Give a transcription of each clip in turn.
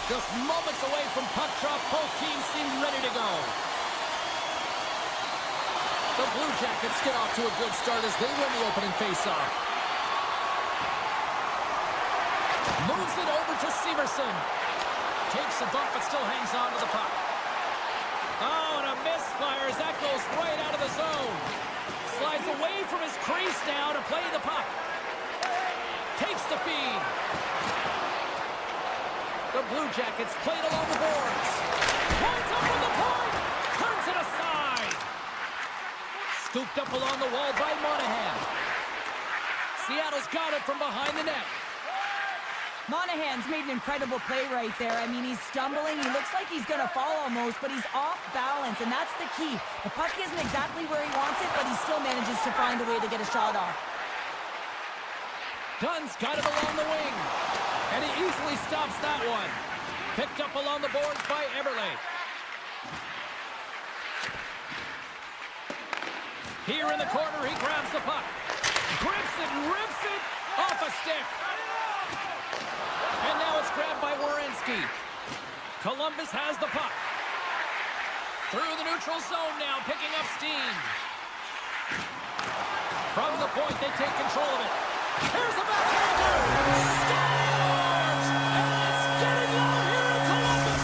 Just moments away from puck drop, both teams seem ready to go. The Blue Jackets get off to a good start as they win the opening faceoff. Moves it over to Severson. Takes a bump but still hangs on to the puck. Oh, and a misfire as that goes right out of the zone. Slides away from his crease now to play the puck. Takes the feed. The Blue Jackets played along the boards. Points up from the point. Turns it aside. Scooped up along the wall by Monahan. Seattle's got it from behind the net. Monahan's made an incredible play right there. I mean, he's stumbling. He looks like he's going to fall almost, but he's off balance, and that's the key. The puck isn't exactly where he wants it, but he still manages to find a way to get a shot off. Dunn's got it along the wing. And he easily stops that one. Picked up along the boards by Eberle. Here in the corner, he grabs the puck. Grips it, rips it off a stick. And now it's grabbed by Werenski. Columbus has the puck. Through the neutral zone now, picking up steam. From the point, they take control of it. Here's a backhander. Scores! And it's getting on here in Columbus.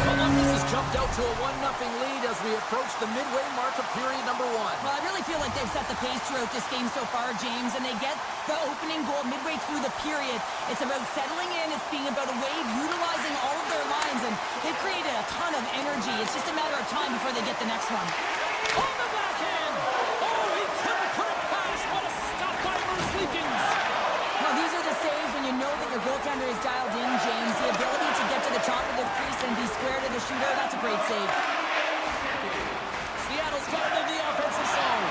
Columbus has jumped out to a 1-0 lead as we approach the midway mark of period number 1. Well, I really feel like they've set the pace throughout this game so far, James, and they get the opening goal midway through the period. It's about settling in. It's being about a wave, utilizing all of their lines, and they've created a ton of energy. It's just a matter of time before they get the next one. On the backhand! Oh, he couldn't put it past. What a stop by Merzlikins! Now, these are the saves when you know that your goaltender is dialed in, James. The ability to get to the top of the crease and be square to the shooter, that's a great save. Seattle's got it in the offensive zone.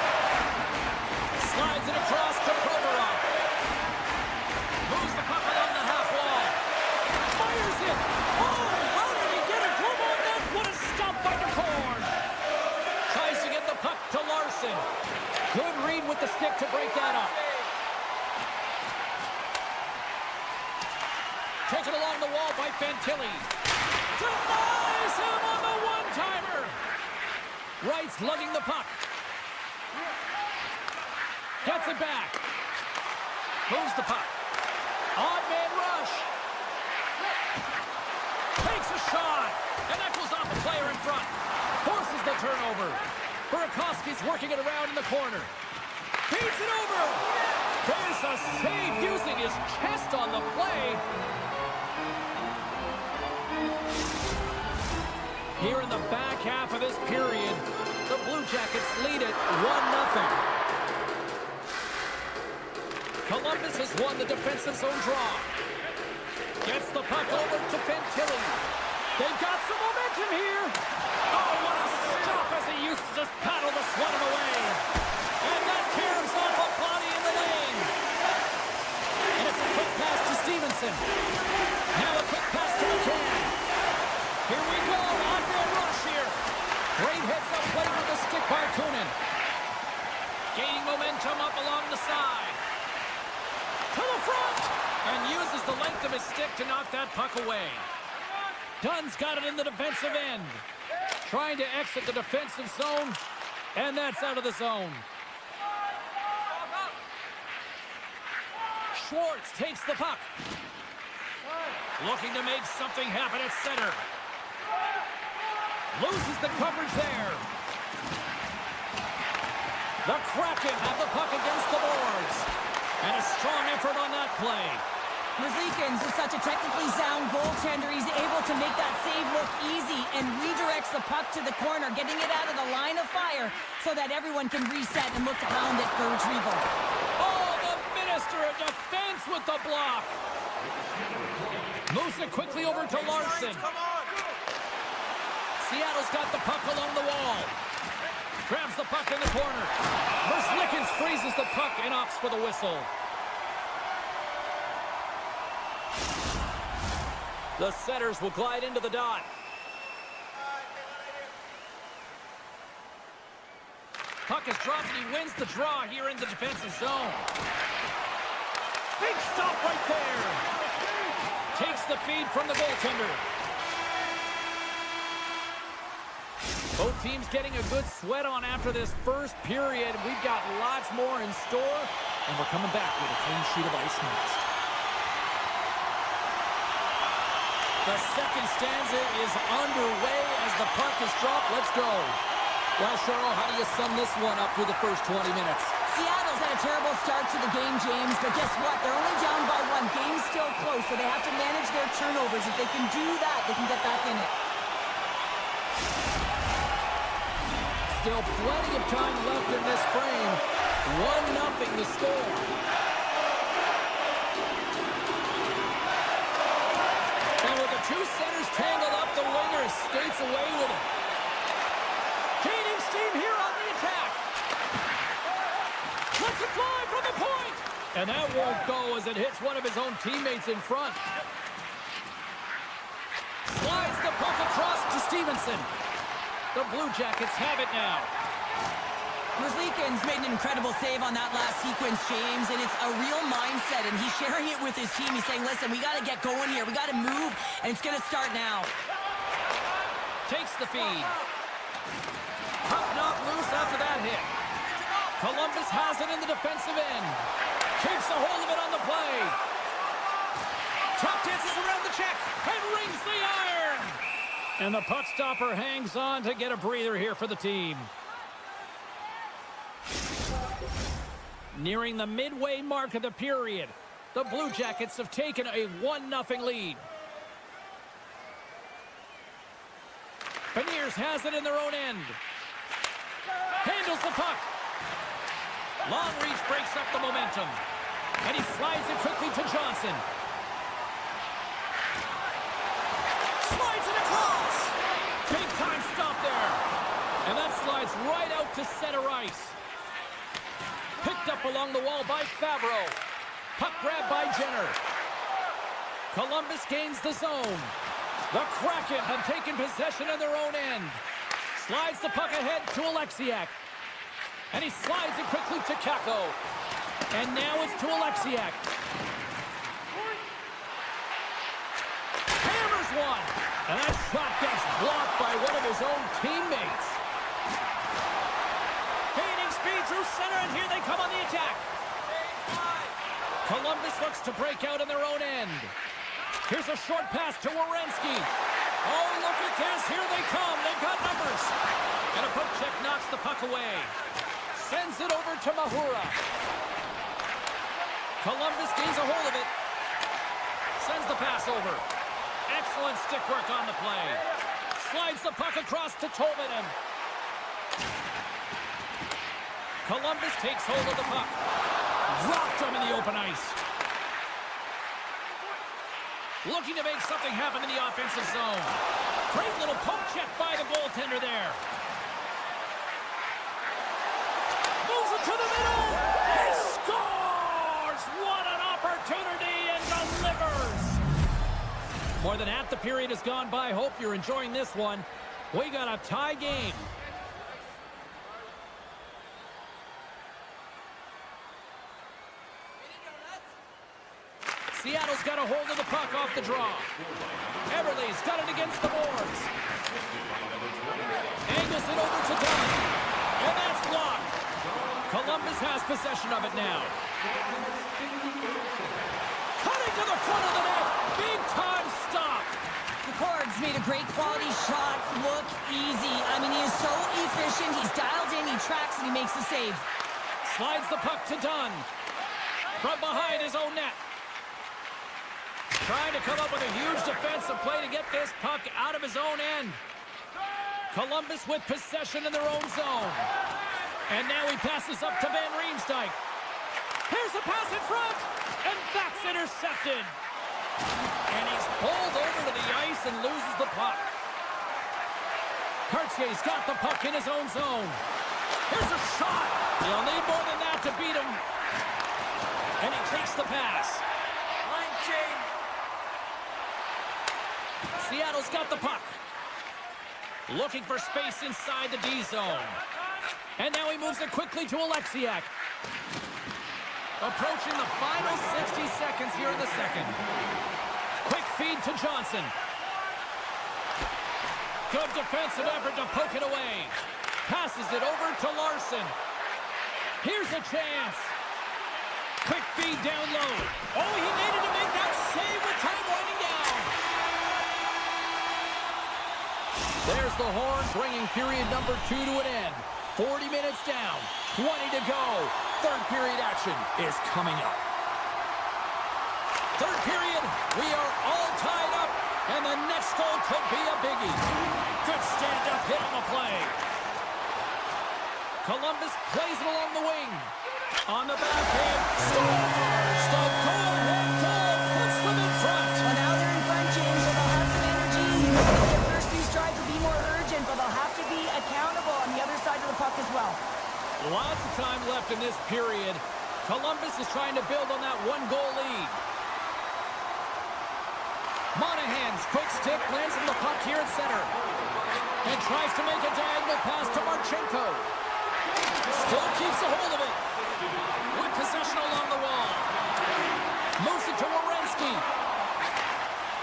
Slides it across to Provorov. Moves the puck along the half wall. Fires it! Oh, how did he get a glove on that? What a stop by DeCorn! Tries to get the puck to Larson. Good read with the stick to break that up. Taken along the wall by Fantilli. Denies him on the one-timer. Wright's lugging the puck. Gets it back. Moves the puck. Odd man rush. Takes a shot. And that goes off the player in front. Forces the turnover. Burakovsky's working it around in the corner. Feeds it over. There's a save using his chest on the play. Here in the back half of this period, the Blue Jackets lead it 1-0. Columbus has won the defensive zone draw. Gets the puck over to Fantilli. They've got some momentum here. Oh, what a stop as he used to just paddle the sweat away. And that tears off a body in the lane. And it's a quick pass to Stevenson. Now a quick pass to McCann. Here we go, on-man rush here. Great heads-up play with the stick by Kunin. Gaining momentum up along the side. To the front! And uses the length of his stick to knock that puck away. Dunn's got it in the defensive end. Trying to exit the defensive zone. And that's out of the zone. Schwartz takes the puck. Looking to make something happen at center. Loses the coverage there. The Kraken have the puck against the boards. And a strong effort on that play. Merzlikins is such a technically sound goaltender. He's able to make that save look easy and redirects the puck to the corner, getting it out of the line of fire so that everyone can reset and look to pound it for retrieval. Oh, the Minister of Defense with the block. Moves it quickly over to Larson. Seattle's got the puck along the wall. Grabs the puck in the corner. Merzlikins freezes the puck and opts for the whistle. The setters will glide into the dot. Puck is dropped and he wins the draw here in the defensive zone. Big stop right there. takes the feed from the goaltender. Both teams getting a good sweat on after this first period. We've got lots more in store, and we're coming back with a clean sheet of ice next. The second stanza is underway as the puck is dropped. Let's go. Well, Cheryl, how do you sum this one up through the first 20 minutes? Seattle's had a terrible start to the game, James, but guess what? They're only down by one. Game's still close, so they have to manage their turnovers. If they can do that, they can get back in it. Still plenty of time left in this frame. 1-0 the score. And with the two centers tangled up, the winger skates away with it. Gaining steam here on the attack. Let's it fly from the point. And that won't go as it hits one of his own teammates in front. Slides the puck across to Stevenson. The Blue Jackets have it now. Merzlikins made an incredible save on that last sequence, James, and it's a real mindset, and he's sharing it with his team. He's saying, listen, we got to get going here. We got to move, and it's going to start now. Takes the feed. Puck not loose after that hit. Columbus has it in the defensive end. Keeps a hold of it on the play. Tap dances around the check and rings the iron. And the puck stopper hangs on to get a breather here for the team. Nearing the midway mark of the period, the Blue Jackets have taken a 1-0 lead. Beniers has it in their own end. Handles the puck. Long reach breaks up the momentum. And he slides it quickly to Johnson. Slides it across. Big time stop there. And that slides right out to center ice. Picked up along the wall by Fabro. Puck grab by Jenner. Columbus gains the zone. The Kraken have taken possession of their own end. Slides the puck ahead to Alexiak. And he slides it quickly to Kako. And now it's to Alexiak. Hammers one. And that shot gets blocked by one of his own teammates. Gaining speed through center, and here they come on the attack. Columbus looks to break out in their own end. Here's a short pass to Werenski. Oh, look at this. Here they come. They've got numbers. And a poke check knocks the puck away. Sends it over to Mahura. Columbus gains a hold of it. Sends the pass over. Excellent stick work on the play. Slides the puck across to Tolvanen. Columbus takes hold of the puck. Dropped him in the open ice. Looking to make something happen in the offensive zone. Great little poke check by the goaltender there. Moves it to the middle. He scores! What an opportunity, and delivers! More than half the period has gone by. Hope you're enjoying this one. We got a tie game. Seattle's got a hold of the puck off the draw. Everly's got it against the boards. Angles it over to Dunn. And that's blocked. Columbus has possession of it now. Cutting to the front of the net. Big time stop. The Cords made a great quality shot look easy. I mean, he is so efficient. He's dialed in, he tracks, and he makes the save. Slides the puck to Dunn. From behind his own net. Trying to come up with a huge defensive play to get this puck out of his own end. Columbus with possession in their own zone. And now he passes up to Van Riemsdyk. Here's a pass in front. And that's intercepted. And he's pulled over to the ice and loses the puck. Cartier's got the puck in his own zone. Here's a shot. He'll need more than that to beat him. And he takes the pass. Line change. Seattle's got the puck. Looking for space inside the D zone. And now he moves it quickly to Alexiak. Approaching the final 60 seconds here in the second. Quick feed to Johnson. Good defensive effort to poke it away. Passes it over to Larson. Here's a chance. Quick feed down low. Oh, he needed to make that save with time winding down. There's the horn, bringing period number 2 to an end. 40 minutes down, 20 to go. Third period action is coming up. Third period, we are all tied up, and the next goal could be a biggie. Good stand-up hit on the play. Columbus plays it along the wing. On the backhand, scores! The go-ahead goal puts them in front. Well, now they're in front, James, so they'll have some energy. Their first few strides will be more urgent, but they'll have to be accountable on the other side of the puck as well. Lots of time left in this period. Columbus is trying to build on that one-goal lead. Monahan's quick stick lands on the puck here at center. And tries to make a diagonal pass to Marchenko. Still keeps a hold of it. With possession along the wall. Moves it to Werenski.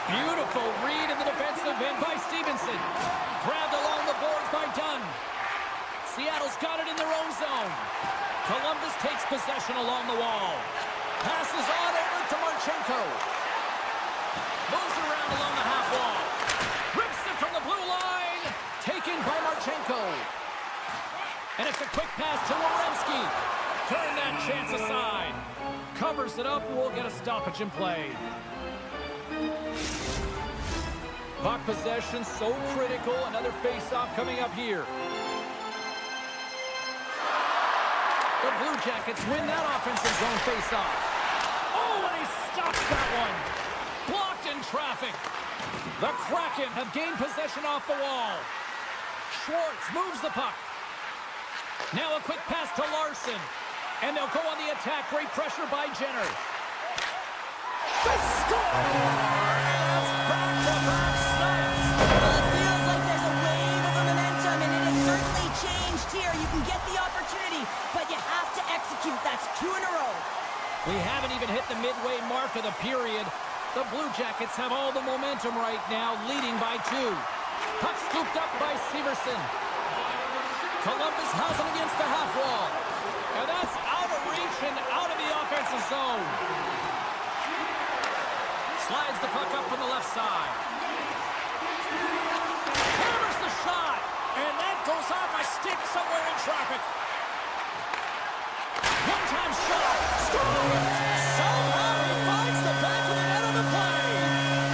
Beautiful read in the defensive end by Stevenson. Grabbed along the boards by Dunn. Seattle's got it in their own zone. Columbus takes possession along the wall. Passes on over to Marchenko. Moves it around along the half wall. Rips it from the blue line. Taken by Marchenko. And it's a quick pass to Werenski. Turn that chance aside. Covers it up. We'll get a stoppage in play. Puck possession so critical. Another face-off coming up here. The Blue Jackets win that offensive zone face-off. Oh, and he stops that one. Blocked in traffic. The Kraken have gained possession off the wall. Schwartz moves the puck. Now a quick pass to Larson. And they'll go on the attack. Great pressure by Jenner. They score! That's back-to-back snaps. Well, it feels like there's a wave of momentum, and it has certainly changed here. You can get the opportunity, but you have to execute. That's 2 in a row. We haven't even hit the midway mark of the period. The Blue Jackets have all the momentum right now, leading by 2. Puck scooped up by Severson. Columbus has it against the half wall. And that's out of reach and out of the offensive zone. Slides the puck up from the left side. Hammers the shot. And that goes off a stick somewhere in traffic. One-time shot. Score! Somehow he finds the back of the net on the play.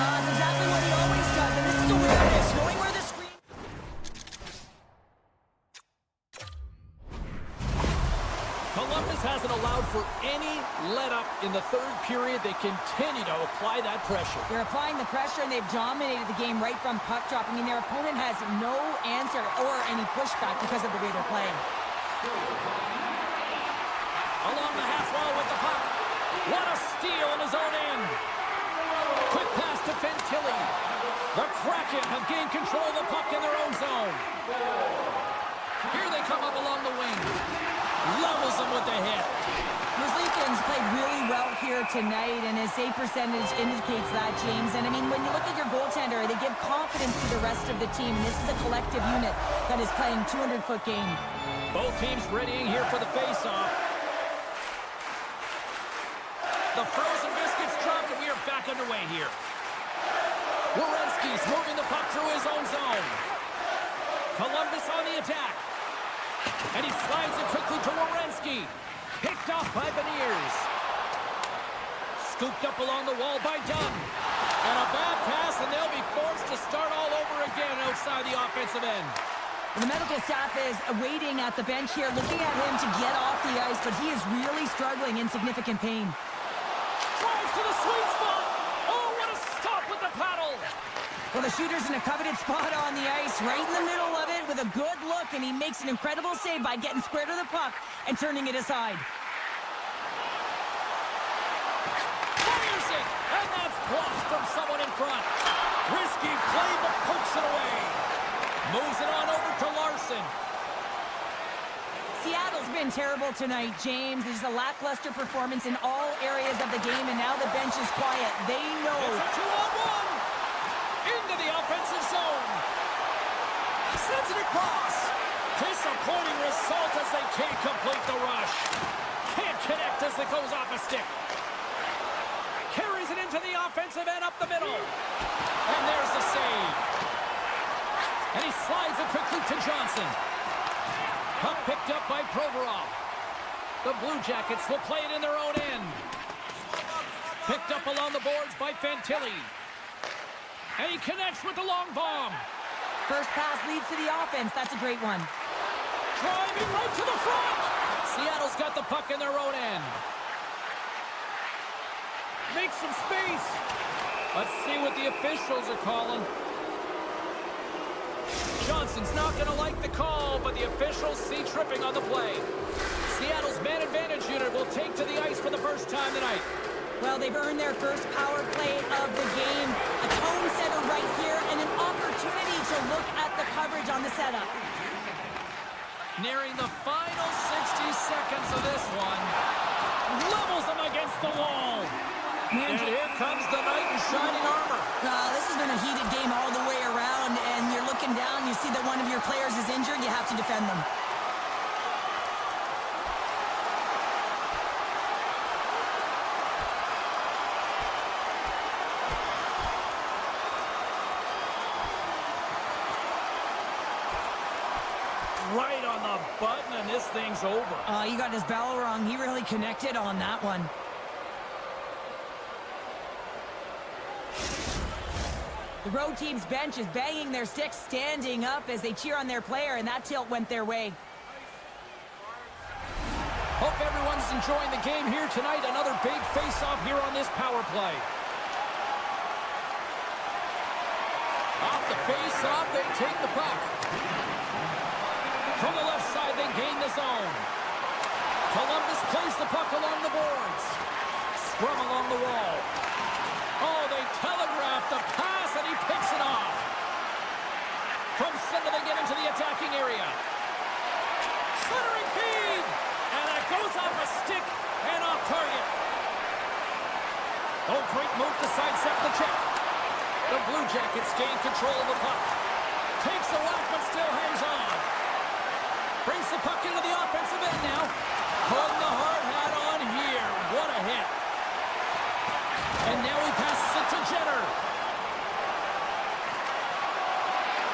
That's exactly what he always does, and this is awareness, knowing where the screen... Columbus hasn't allowed for any let-up in the third period. They continue to apply that pressure. They're applying the pressure, and they've dominated the game right from puck drop. I mean, their opponent has no answer or any pushback because of the way they're playing. Along the half wall with the puck. What a steal in his own end. Quick pass to Fantilli. The Kraken have gained control of the puck in their own zone. Here they come up along the wing. Levels them with the hit. Muslinkin's played really well here tonight, and his save percentage indicates that, James. And, I mean, when you look at your goaltender, they give confidence to the rest of the team. This is a collective unit that is playing 200-foot game. Both teams readying here for the face-off. The frozen biscuits dropped, and we are back underway here. Werenski's moving the puck through his own zone. Columbus on the attack. And he slides it quickly to Werenski. Picked off by Beniers. Scooped up along the wall by Dunn. And a bad pass, and they'll be forced to start all over again outside the offensive end. The medical staff is waiting at the bench here, looking at him to get off the ice, but he is really struggling in significant pain. Drives to the sweet spot. Oh, what a stop with the paddle. Well, the shooter's in a coveted spot on the ice, right in the middle of it with a good look, and he makes an incredible save by getting square to the puck and turning it aside. Fires it, and that's blocked from someone in front. Risky play, but pokes it away. Moves it on over to Larson. Seattle's been terrible tonight, James. There's a lackluster performance in all areas of the game, and now the bench is quiet. They know. It's a 2-on-1. Into the offensive zone. Sends it across. Disappointing result as they can't complete the rush. Can't connect as it goes off a stick. Carries it into the offensive end up the middle. And there's the save. And he slides it quickly to Johnson. Puck picked up by Provorov. The Blue Jackets will play it in their own end. Picked up along the boards by Fantilli. And he connects with the long bomb. First pass leads to the offense. That's a great one. Driving right to the front. Seattle's got the puck in their own end. Make some space. Let's see what the officials are calling. Johnson's not going to like the call, but the officials see tripping on the play. Seattle's man advantage unit will take to the ice for the first time tonight. Well, they've earned their first power play of the game. A tone setter right here and an opportunity to look at the coverage on the setup. Nearing the final 60 seconds of this one. Levels them against the wall. And here comes the knight in shining armor. This has been a heated game all the way around, and you're looking down, you see that one of your players is injured, you have to defend them. Right on the button, and this thing's over. He got his bell wrong. He really connected on that one. The road team's bench is banging their sticks, standing up as they cheer on their player, and that tilt went their way. Hope everyone's enjoying the game here tonight. Another big face-off here on this power play. Off the face-off, they take the puck. From the left side, they gain the zone. Columbus plays the puck along the boards. Scrum along the wall. Oh, they telegraph the pass, and he picks it off. From center, they get into the attacking area. Centering feed! And it goes off a stick and off target. Oh, great move to sidestep the check. The Blue Jackets gain control of the puck. Takes the whack, but still hangs on. Brings the puck into the offensive end now. Putting the hard hat on here. What a hit. And now he passes it to Jenner.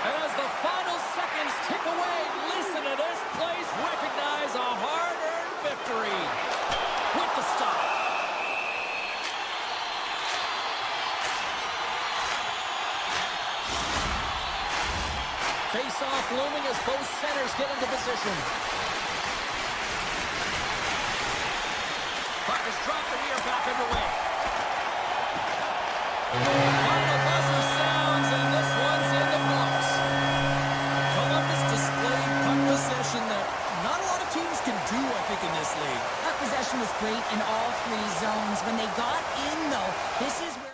And as the final seconds tick away, listen to this place recognize a hard-earned victory with the stop. Face-off looming as both centers get into position. Puck is dropped and we are back underway. Final buzzer sounds, and this one's in the books. Columbus displayed puck possession that not a lot of teams can do, I think, in this league. Puck possession was great in all three zones. When they got in, though, this is where...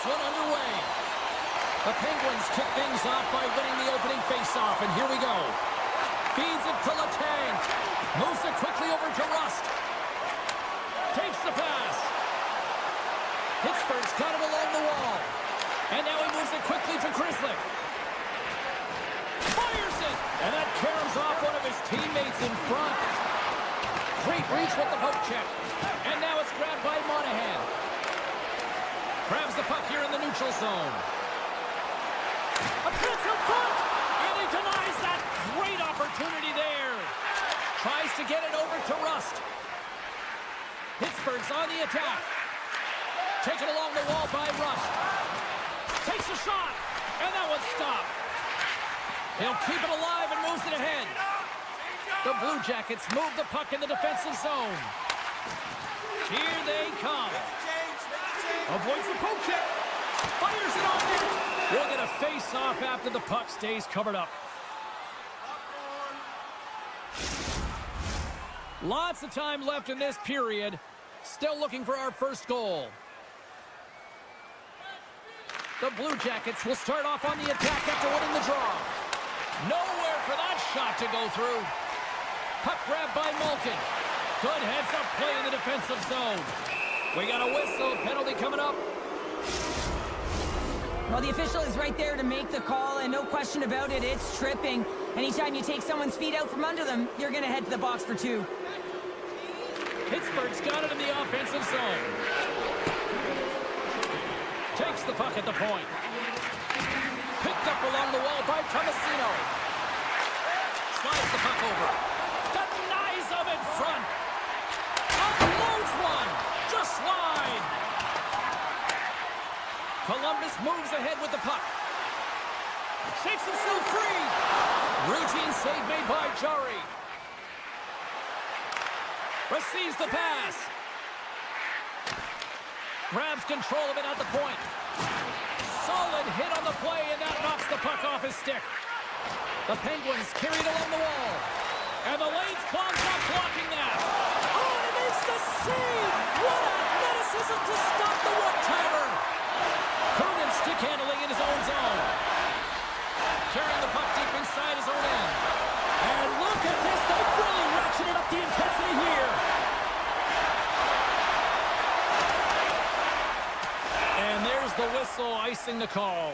this one underway. The Penguins kick things off by winning the opening faceoff, and here we go. Feeds it to Letang. Moves it quickly over to Rust. Takes the pass. Pittsburgh's got it along the wall. And now he moves it quickly to Krislick. Fires it! And that caroms off one of his teammates in front. Great reach with the poke check. And now it's grabbed by Monahan. Grabs the puck here in the neutral zone. A blitz in front! And he denies that great opportunity there. Tries to get it over to Rust. Pittsburgh's on the attack. Taken along the wall by Rust. Takes a shot. And that one's stopped. He'll keep it alive and moves it ahead. The Blue Jackets move the puck in the defensive zone. Here they come. Avoids the poke check. Fires it on net. We'll get a face-off after the puck stays covered up. Lots of time left in this period. Still looking for our first goal. The Blue Jackets will start off on the attack after winning the draw. Nowhere for that shot to go through. Puck grab by Malkin. Good heads-up play in the defensive zone. We got a whistle. Penalty coming up. Well, the official is right there to make the call, and no question about it, it's tripping. Anytime you take someone's feet out from under them, you're going to head to the box for two. Pittsburgh's got it in the offensive zone. Takes the puck at the point. Picked up along the wall by Tomasino. Slides the puck over. Denies him in front. Unloads one. Just slide. Columbus moves ahead with the puck. Shakes himself free. Routine save made by Jari. Receives the pass. Grabs control of it at the point. Solid hit on the play, and that knocks the puck off his stick. The Penguins carry it along the wall. And the lane's clogged up blocking that. Oh, and he makes the save! What athleticism to stop the one-timer! Kernan stick handling in his own zone. Carrying the puck deep inside his own end. And look at this, they've really ratcheted up the intensity here. And there's the whistle icing the call.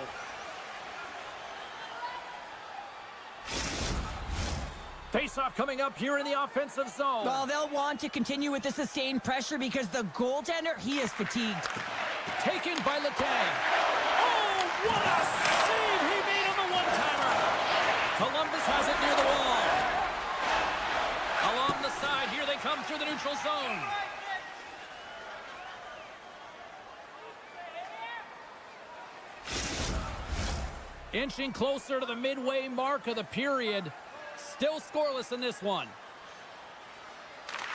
Face-off coming up here in the offensive zone. Well, they'll want to continue with the sustained pressure because the goaltender, he is fatigued. Taken by Letang. Oh, what a save he made on the one-timer. Columbus has it near the wall. Along the side, here they come through the neutral zone. Inching closer to the midway mark of the period. Still scoreless in this one.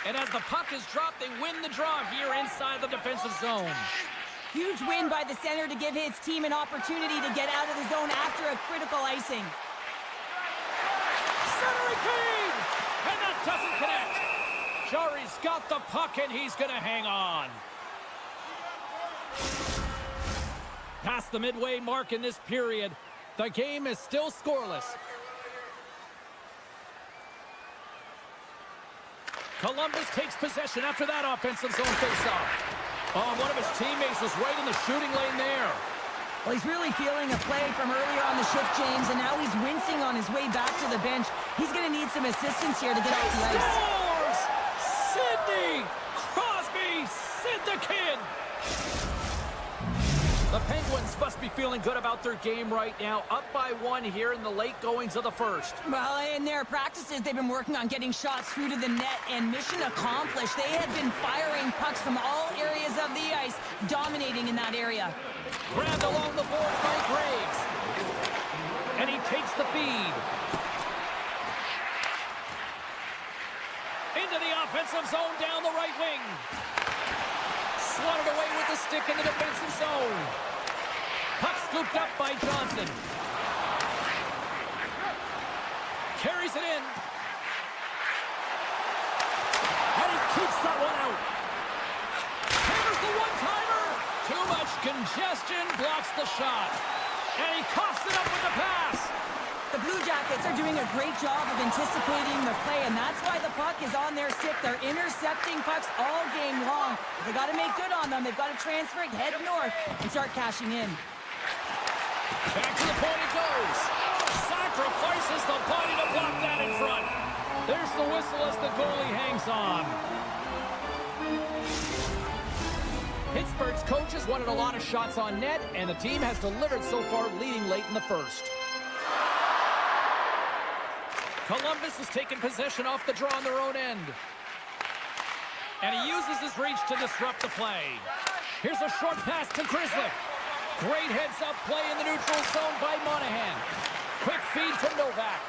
And as the puck is dropped, they win the draw here inside the defensive zone. Huge win by the center to give his team an opportunity to get out of the zone after a critical icing. Centering feed! And that doesn't connect. Jari's got the puck, and he's going to hang on. Past the midway mark in this period, the game is still scoreless. Columbus takes possession after that offensive zone faceoff. Oh, one of his teammates was right in the shooting lane there. Well, he's really feeling a play from earlier on the shift, James, and now he's wincing on his way back to the bench. He's going to need some assistance here to get off the ice. Scores! Sidney Crosby, Sid the Kid. The Penguins must be feeling good about their game right now, up by one here in the late goings of the first. Well, in their practices, they've been working on getting shots through to the net, and mission accomplished. They had been firing pucks from all areas of the ice, dominating in that area. Grabbed along the board by Graves. And he takes the feed. Into the offensive zone down the right wing. Swatted away with the stick in the defensive zone. Puck scooped up by Johnson. Carries it in. And he keeps that one out. Hammers the one-timer. Too much congestion blocks the shot. And he coughs it up with the pass. The Blue Jackets are doing a great job of anticipating the play, and that's why the puck is on their stick. They're intercepting pucks all game long. They got to make good on them. They've got to transfer it, head north, and start cashing in. Back to the point it goes. Sacrifices the body to block that in front. There's the whistle as the goalie hangs on. Pittsburgh's coaches wanted a lot of shots on net, and the team has delivered so far, leading late in the first. Columbus has taken possession off the draw on their own end. And he uses his reach to disrupt the play. Here's a short pass to Grizzly. Great heads-up play in the neutral zone by Monahan. Quick feed to Novak.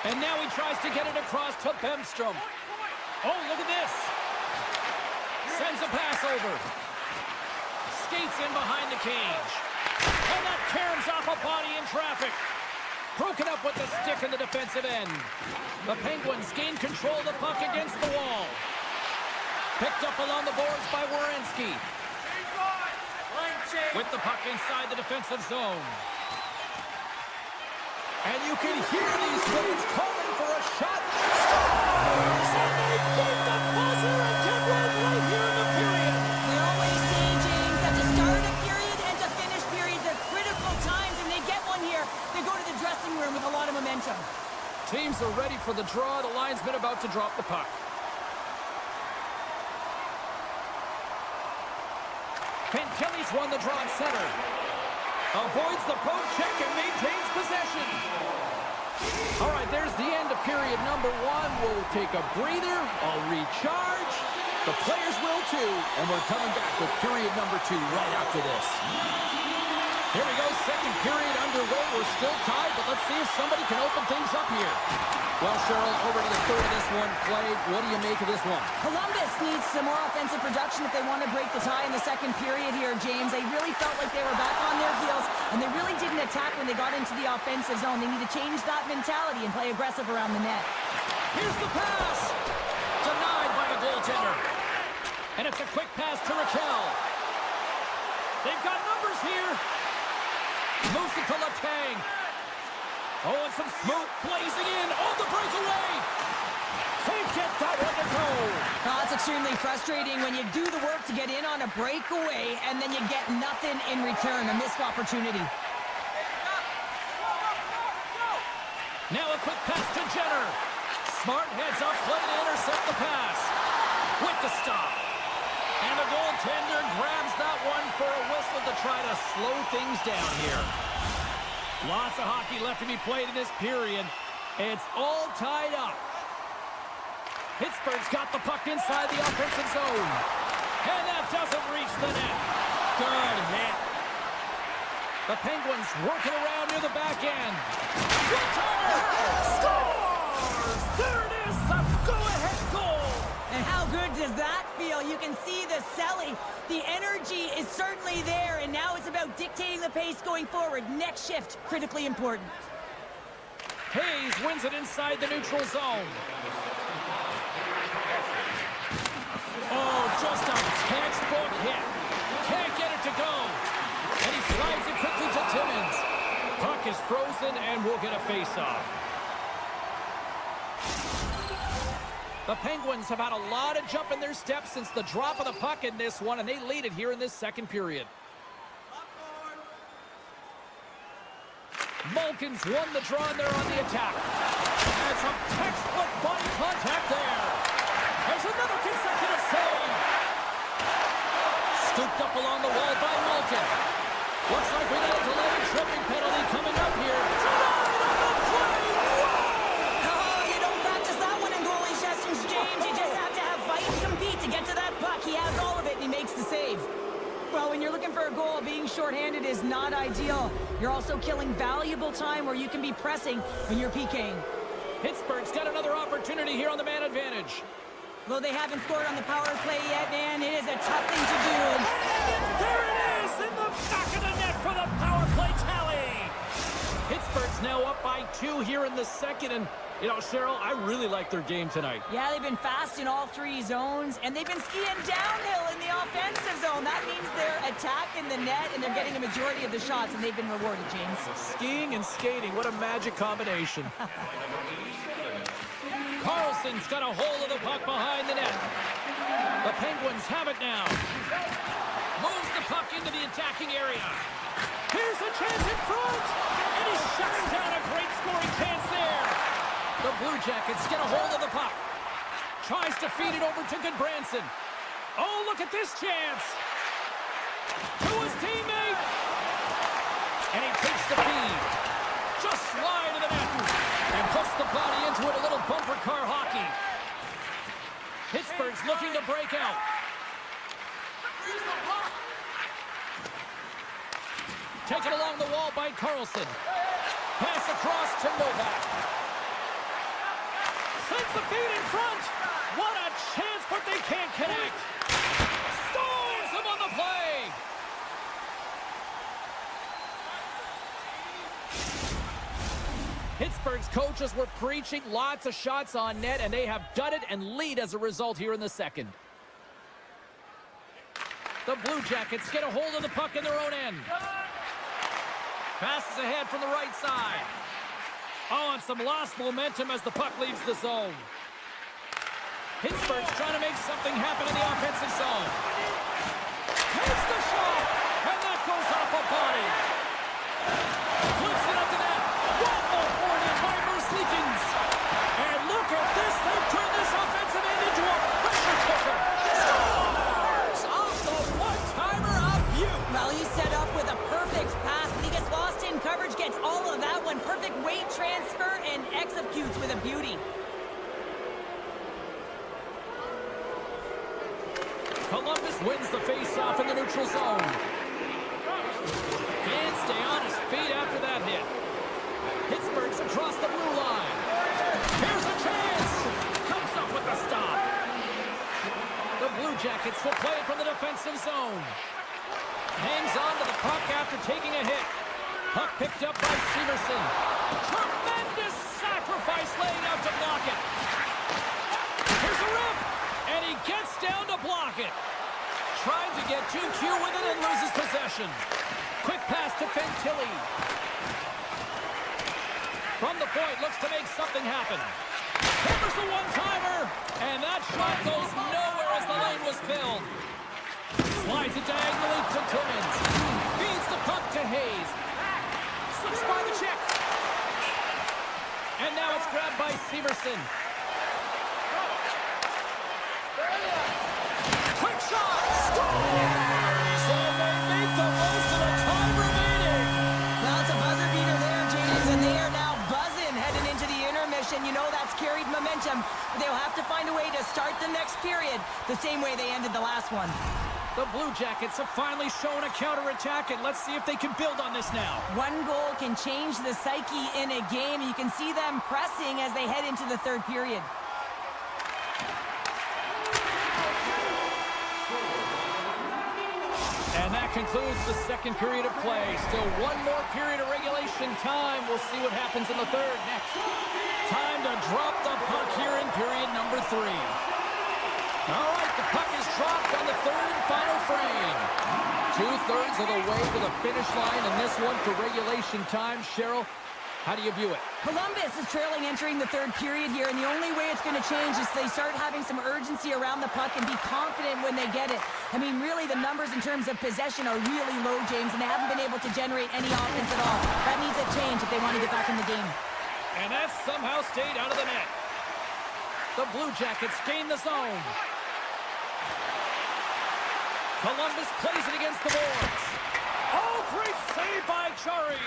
And now he tries to get it across to Bemstrom. Oh, look at this. Sends a pass over. Skates in behind the cage. And that caroms off a body in traffic. Broken up with the stick in the defensive end. The Penguins gain control of the puck against the wall. Picked up along the boards by Werenski. With the puck inside the defensive zone. And you can hear these fans calling for a shot. Scores! And they beat the buzzer and get one right here in the period. We always say, James, that to start a period and to finish periods are critical times, and they get one here. They go to the dressing room with a lot of momentum. Teams are ready for the draw. The linesman about to drop the puck. Fantilli's won the draw at center. Avoids the poke check and maintains possession. All right, there's the end of period number one. We'll take a breather. I'll recharge. The players will too. And we're coming back with period number two right after this. Here we go, second period underway. We're still tied, but let's see if somebody can open things up here. Well, Cheryl, over to the third of this one played. What do you make of this one? Columbus needs some more offensive production if they want to break the tie in the second period here, James. They really felt like they were back on their heels, and they really didn't attack when they got into the offensive zone. They need to change that mentality and play aggressive around the net. Here's the pass. Denied by the goaltender. And it's a quick pass to Raquel. They've got numbers here. Moves it to Letang. Oh, and some smoke blazing in on the breakaway. Can't get that one to go. Oh, it's extremely frustrating when you do the work to get in on a breakaway and then you get nothing in return, a missed opportunity. Now a quick pass to Jenner. Smart heads up play to intercept the pass. With the stop. And the goaltender grabs that one for a whistle to try to slow things down here. Lots of hockey left to be played in this period. It's all tied up. Pittsburgh's got the puck inside the offensive zone. And that doesn't reach the net. Good hit. The Penguins working around near the back end. One-timer! Scores! There it is, the go-ahead goal! And how good does that feel? You can see the selling. The energy is certainly there, and now it's about dictating the pace going forward. Next shift, critically important. Hayes wins it inside the neutral zone. Oh, just a textbook hit. Can't get it to go. And he slides it quickly to Timmins. Puck is frozen, and we'll get a face-off. The Penguins have had a lot of jump in their steps since the drop of the puck in this one, and they lead it here in this second period. Malkin's won the draw, and they're on the attack. And some textbook body contact there. There's another consecutive save. Scooped up along the wall by Malkin. Looks like we got a delayed tripping penalty coming up here. Denied on the play. Oh, you don't practice that one in goalie sessions, James. You just have to have fight and compete to get to that puck. He has all of it, and he makes the save. Well, when you're looking for a goal, being shorthanded is not ideal. You're also killing valuable time where you can be pressing when you're PKing. Pittsburgh's got another opportunity here on the man advantage. Though they haven't scored on the power play yet, man, it is a tough thing to do. And there it is in the back of the net for the power play tally. Pittsburgh's now up by 2 here in the second. And, you know, Cheryl, I really like their game tonight. Yeah, they've been fast in all 3 zones, and they've been skiing downhill in the offensive zone. That means they're attacking the net, and they're getting a majority of the shots, and they've been rewarded, James. Skiing and skating, what a magic combination. Carlson's got a hold of the puck behind the net. The Penguins have it now. Moves the puck into the attacking area. Here's a chance in front, and he shuts down a great scoring chance there. The Blue Jackets get a hold of the puck. Tries to feed it over to Goodbranson. Oh, look at this chance. To his teammate. And he takes the feed. Just wide of the net. And puts the body into it, a little bumper car hockey. Pittsburgh's looking to break out. Taken along the wall by Carlson. Pass across to Novak. Sends the feed in front. What a chance, but they can't connect. Scores him on the play. Pittsburgh's coaches were preaching lots of shots on net, and they have done it and lead as a result here in the second. The Blue Jackets get a hold of the puck in their own end. Passes ahead from the right side. Oh, and some lost momentum as the puck leaves the zone. Pittsburgh's trying to make something happen in the offensive zone. Takes the shot, and that goes off a body. Flips it up to net. Waffle poured in by Merzlikins. And look at this. They've turned this offensive end into a pressure cooker. Scores off the one-timer of Butte. Well, he's set up with a perfect pass, but he gets lost in coverage, gets all of that one. Perfect weight transfer and executes with a beauty. Columbus wins the face-off in the neutral zone. Can't stay on his feet after that hit. Pittsburgh's across the blue line. Here's a chance. Comes up with the stop. The Blue Jackets will play it from the defensive zone. Hangs on to the puck after taking a hit. Puck picked up by Severson. Tremendous sacrifice laying out to block it. Here's a rip. And he gets down to block it. Trying to get 2Q with it and loses possession. Quick pass to Fantilli. From the point, looks to make something happen. Hammers the one-timer. And that shot goes nowhere as the lane was filled. Slides it diagonally to Timmins. Feeds the puck to Hayes. Slips by the check. And now it's grabbed by Severson. Quick shot! Scores! And they make the most of the time remaining. Well, it's a buzzer beater there, James, and they are now buzzing heading into the intermission. You know that's carried momentum. They'll have to find a way to start the next period the same way they ended the last one. The Blue Jackets have finally shown a counterattack, and let's see if they can build on this now. One goal can change the psyche in a game. You can see them pressing as they head into the third period. And that concludes the second period of play. Still one more period of regulation time. We'll see what happens in the third next. Time to drop the puck here in period number 3. All right, the puck is dropped on the third and final frame. 2/3 of the way to the finish line in this one for regulation time. Cheryl, how do you view it? Columbus is trailing entering the third period here, and the only way it's going to change is they start having some urgency around the puck and be confident when they get it. I mean, really, the numbers in terms of possession are really low, James, and they haven't been able to generate any offense at all. That needs a change if they want to get back in the game. And that somehow stayed out of the net. The Blue Jackets gain the zone. Columbus plays it against the boards. Oh, great save by Chari.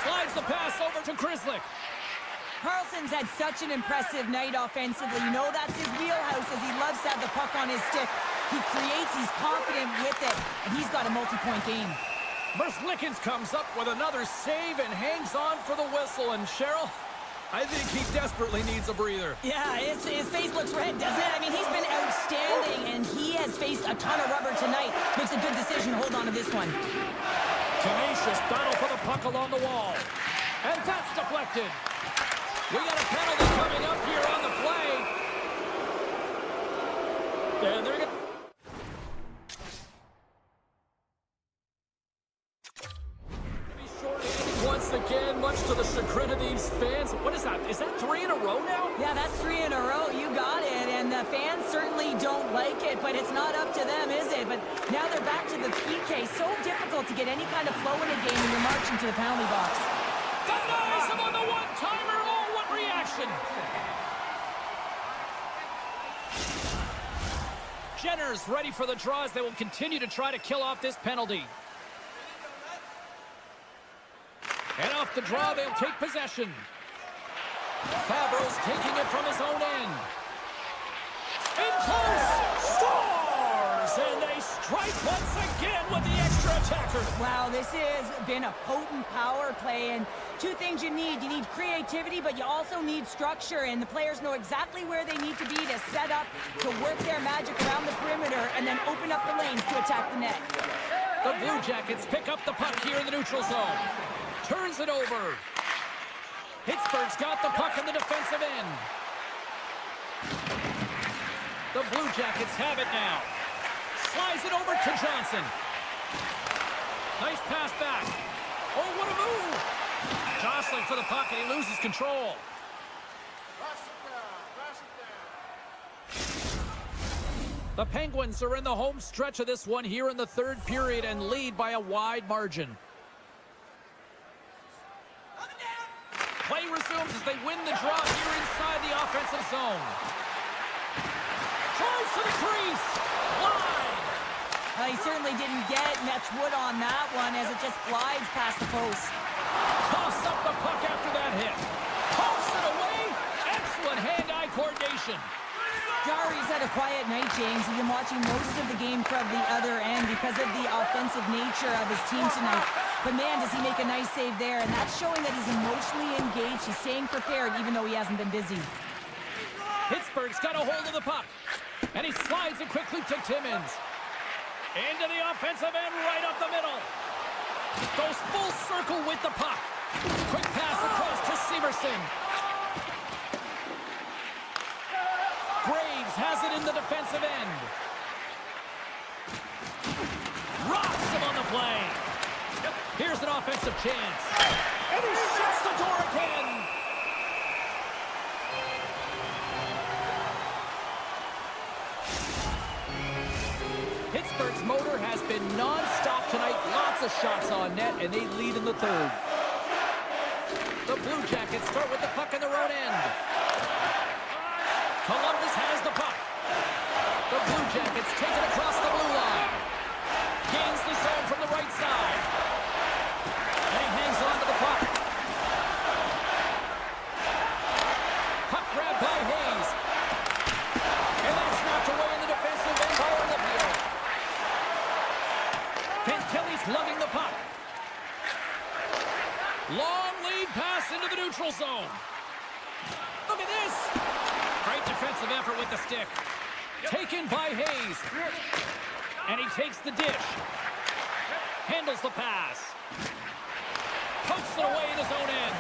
Slides the pass over to Grzelcyk. Carlson's had such an impressive night offensively. You know that's his wheelhouse as he loves to have the puck on his stick. He creates, he's confident with it, and he's got a multi-point game. Merzlikins comes up with another save and hangs on for the whistle. And Cheryl, I think he desperately needs a breather. Yeah, his face looks red, doesn't it? I mean, he's been outstanding, and he has faced a ton of rubber tonight. Makes a good decision to hold on to this one. Tenacious battle for the puck along the wall. And that's deflected. We got a penalty coming up here on the play. And they're going to... Once again, much to the chagrin of these fans. What is that? Is that 3 in a row now? Yeah, that's 3 in a row. You got it. And the fans certainly don't like it, but it's not up to them, is it? But now they're back to the PK. So difficult to get any kind of flow in a game when you're marching to the penalty box. Denies him on the one-timer. Oh, what reaction! Jenner's ready for the draw as they will continue to try to kill off this penalty. And off the draw, they'll take possession. Fabro's taking it from his own end. In close! Scores! And they strike once again with the extra attacker. Wow, this has been a potent power play. And two things you need. You need creativity, but you also need structure. And the players know exactly where they need to be to set up, to work their magic around the perimeter, and then open up the lanes to attack the net. The Blue Jackets pick up the puck here in the neutral zone. Turns it over. Pittsburgh's got the puck in the defensive end. The Blue Jackets have it now. Slides it over to Johnson. Nice pass back. Oh, what a move. Jostling for the puck, and he loses control. The Penguins are in the home stretch of this one here in the third period and lead by a wide margin. Play resumes as they win the draw here inside the offensive zone. Drives to the crease. Wide. Well, he certainly didn't get much wood on that one as it just glides past the post. Toss up the puck after that hit. Pokes it away. Excellent hand-eye coordination. Jari's had a quiet night, James. He's been watching most of the game from the other end because of the offensive nature of his team tonight. But man, does he make a nice save there, and that's showing that he's emotionally engaged. He's staying prepared even though he hasn't been busy. Pittsburgh's got a hold of the puck, and he slides it quickly to Timmins. Into the offensive end, right up the middle. Goes full circle with the puck. Quick pass across to Severson. Graves has it in the defensive end. Rocks him on the play. Here's an offensive chance. And he shuts the door again. Pittsburgh's motor has been non-stop tonight. Lots of shots on net, and they lead in the third. The Blue Jackets start with the puck in their own end. Columbus has the puck. The Blue Jackets take it across the blue line. Gains the zone from the right side. And he hangs on to the puck. Puck grabbed by Hayes. And that's knocked away in the defensive end by Olivia. Fantilli's lugging the puck. Long lead pass into the neutral zone. Look at this. Great defensive effort with the stick. Taken by Hayes. And he takes the dish. Handles the pass. Pokes it away in his own end.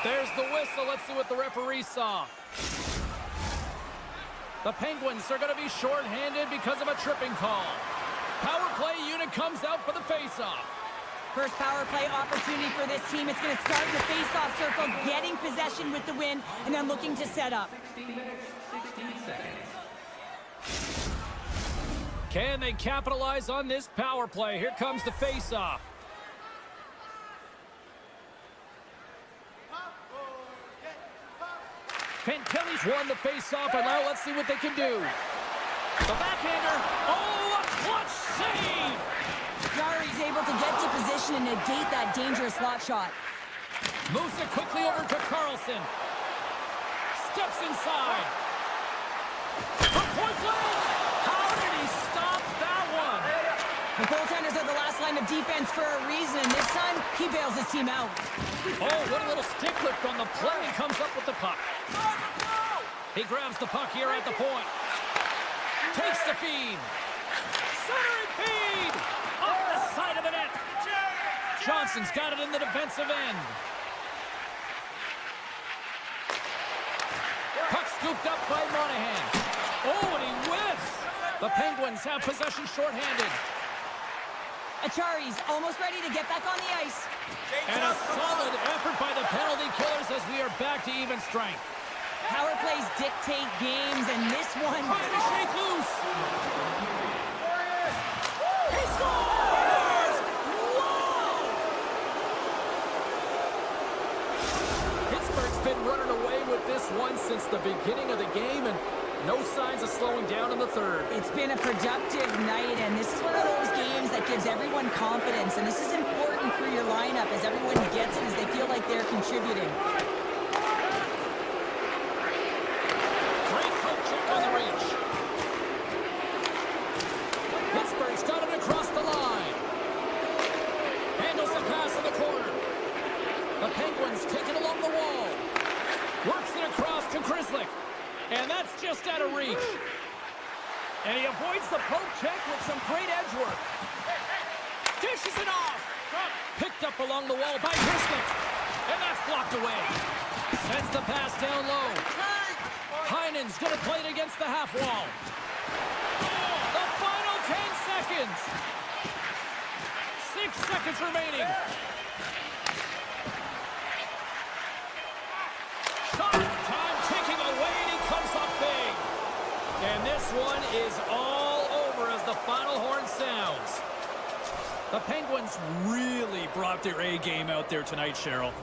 There's the whistle. Let's see what the referee saw. The Penguins are going to be shorthanded because of a tripping call. Power play unit comes out for the faceoff. First power play opportunity for this team. It's going to start in the face-off circle, getting possession with the win, and then looking to set up. Can they capitalize on this power play? Here comes the face-off. Fantilli's won the face-off, and now let's see what they can do. The backhander. Oh, a clutch save! Jari's able to get to position and negate that dangerous slot shot. Moves it quickly over to Carlson. Steps inside. For point blank! How did he stop that one? The goaltenders are the last line of defense for a reason. This time, he bails his team out. Oh, what a little stick lift on the play. He comes up with the puck. He grabs the puck here at the point. Takes the feed. Centering feed! Off the side of the net. Johnson's got it in the defensive end. scooped up by Monahan. Oh, and he whiffs. The Penguins have possession shorthanded. Achari's almost ready to get back on the ice. And a solid effort by the penalty killers as we are back to even strength. Power plays dictate games, and this one... Trying to shake loose. He scores! Whoa! Pittsburgh's been running away with this one since the beginning of the game, and no signs of slowing down in the third. It's been a productive night, and this is one of those games that gives everyone confidence, and this is important for your lineup as everyone gets it, as they feel like they're contributing. Great poke check on the reach. Pittsburgh's got it across the line. Handles the pass in the corner. The Penguins take it along the wall. Works it across to Grizzly. And that's just out of reach. And he avoids the poke check with some great edge work. Dishes it off. Picked up along the wall by Grizzly. And that's blocked away. Sends the pass down low. Heinen's going to play it against the half wall. The final 10 seconds. 6 seconds remaining. Time ticking away, and he comes up big. And this one is all over as the final horn sounds. The Penguins really brought their A game out there tonight, Cheryl.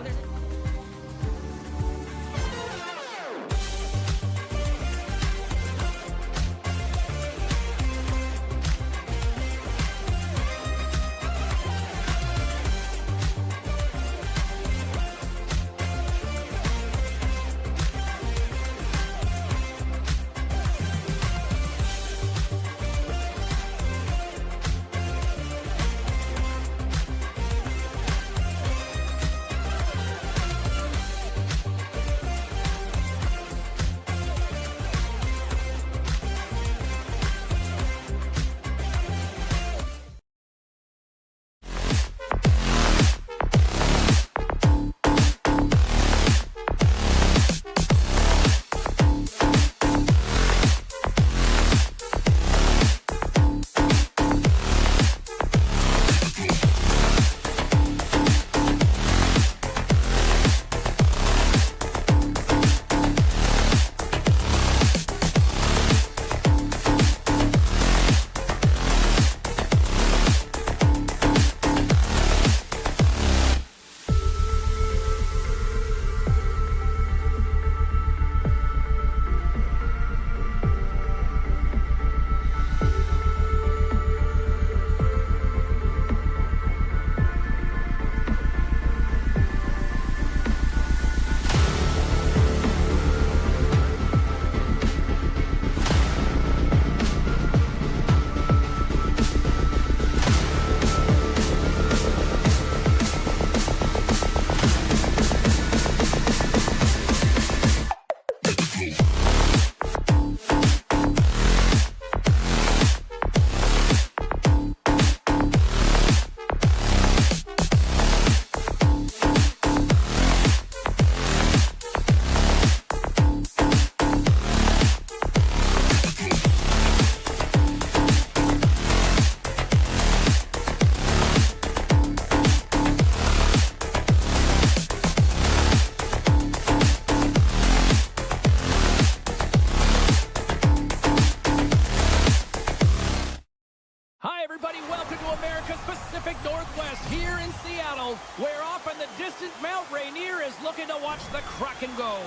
where off in the distant Mount Rainier is looking to watch the Kraken go.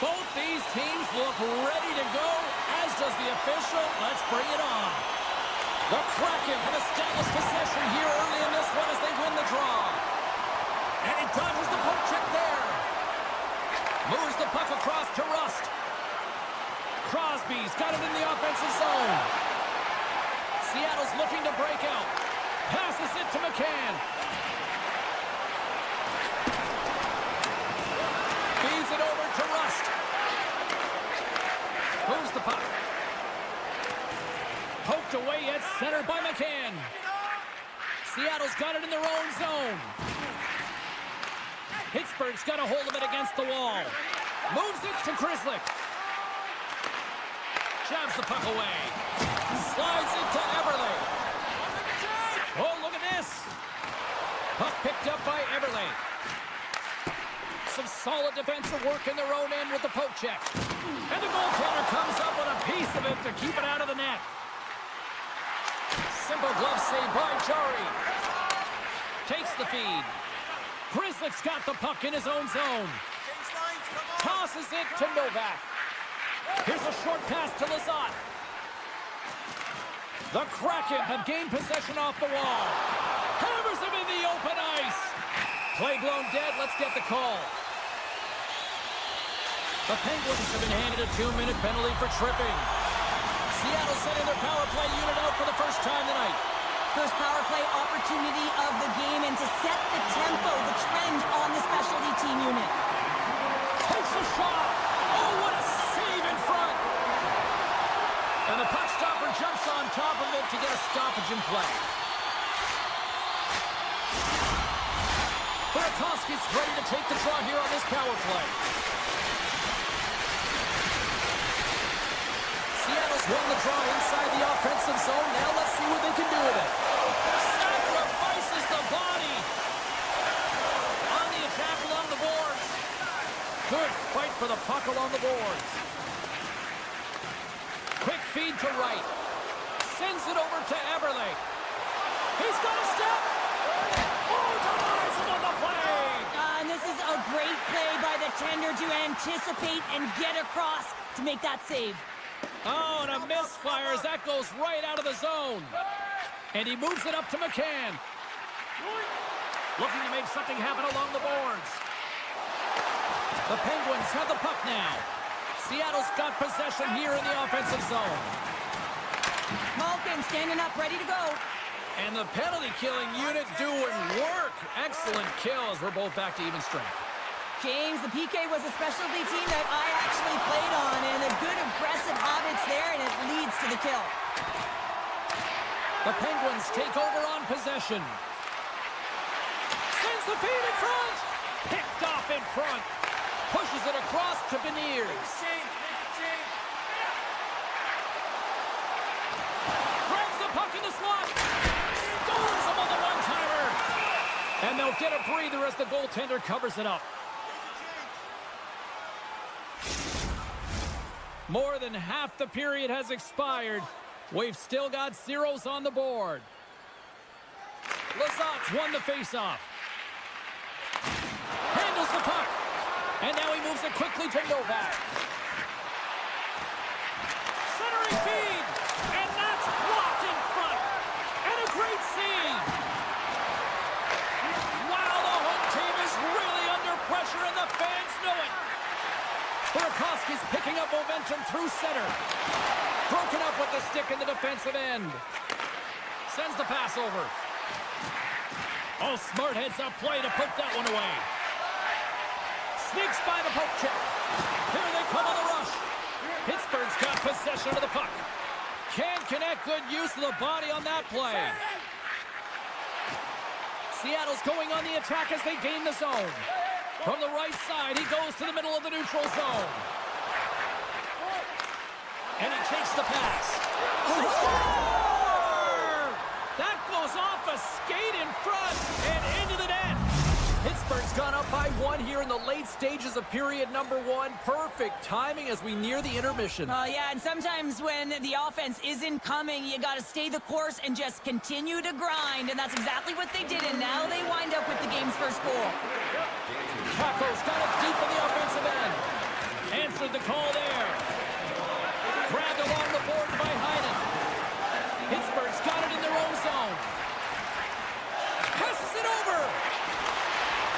Both these teams look ready to go, as does the official. Let's bring it on. The Kraken have established possession here early in this one as they win the draw. And he dodges the poke check there. Moves the puck across to Rust. Crosby's got it in the offensive zone. Seattle's looking to break out. Passes it to McCann. Feeds it over to Rust. Moves the puck. Poked away at center by McCann. Seattle's got it in their own zone. Pittsburgh's got a hold of it against the wall. Moves it to Grizzly. Jabs the puck away. Slides into Eberle. Oh, look at this. Puck picked up by Eberle. Some solid defensive work in their own end with the poke check. And the goaltender comes up with a piece of it to keep it out of the net. Simple glove save by Jari. Takes the feed. Grizzlick's got the puck in his own zone. Tosses it to Novak. Here's a short pass to Lazat. The Kraken have gained possession off the wall. Hammers him in the open ice. Play blown dead. Let's get the call. The Penguins have been handed a 2-minute penalty for tripping. Seattle sending their power play unit out for the first time tonight. First power play opportunity of the game, and to set the tempo, the trend on the specialty team unit. Takes a shot. Oh, what a save in front. And the puck stopper jumps on top of it to get a stoppage in play. Burakovsky's ready to take the draw here on this power play. Seattle's won the draw inside the offensive zone. Now let's see what they can do with it. Sacrifices the body. On the attack along the boards. Good fight for the puck along the boards. Quick feed to right. Sends it over to Eberle. He's got a step. Oh, denies him on the play. And this is a great play by the tender to anticipate and get across to make that save. Oh, and a misfire as that goes right out of the zone. And he moves it up to McCann. Looking to make something happen along the boards. The Penguins have the puck now. Seattle's got possession here in the offensive zone. Malkin standing up, ready to go. And the penalty-killing unit doing work. Excellent kills. We're both back to even strength. James, the PK was a specialty team that I actually played on, and a good aggressive habits there, and it leads to the kill. The Penguins take over on possession. Sends the feed in front. Picked off in front. Pushes it across to Beniers. Grabs the puck in the slot. Scores him on the one-timer. And they'll get a breather as the goaltender covers it up. More than half the period has expired. We've still got zeros on the board. Lazat's won the faceoff. Handles the puck. And now he moves it quickly to Novak. Centering feed. And that's blocked in front. And a great save. Wow, the home team is really under pressure and the fans know it. Burakovsky's picking up momentum through center. Broken up with the stick in the defensive end. Sends the pass over. Oh, smart heads-up play to put that one away. Sneaks by the poke check. Here they come on the rush. Pittsburgh's got possession of the puck. Can't connect. Good use of the body on that play. Seattle's going on the attack as they gain the zone. From the right side, he goes to the middle of the neutral zone. And he takes the pass. Score! That goes off a skate in front and into the net. Pittsburgh's gone up by 1 here in the late stages of period number 1. Perfect timing as we near the intermission. Yeah, and sometimes when the offense isn't coming, you got to stay the course and just continue to grind. And that's exactly what they did, and now they wind up with the game's first goal. Taco's got it deep in the offensive end. Answered the call there. Grabbed along the board by Heinen. Pittsburgh's got it in their own zone. Passes it over.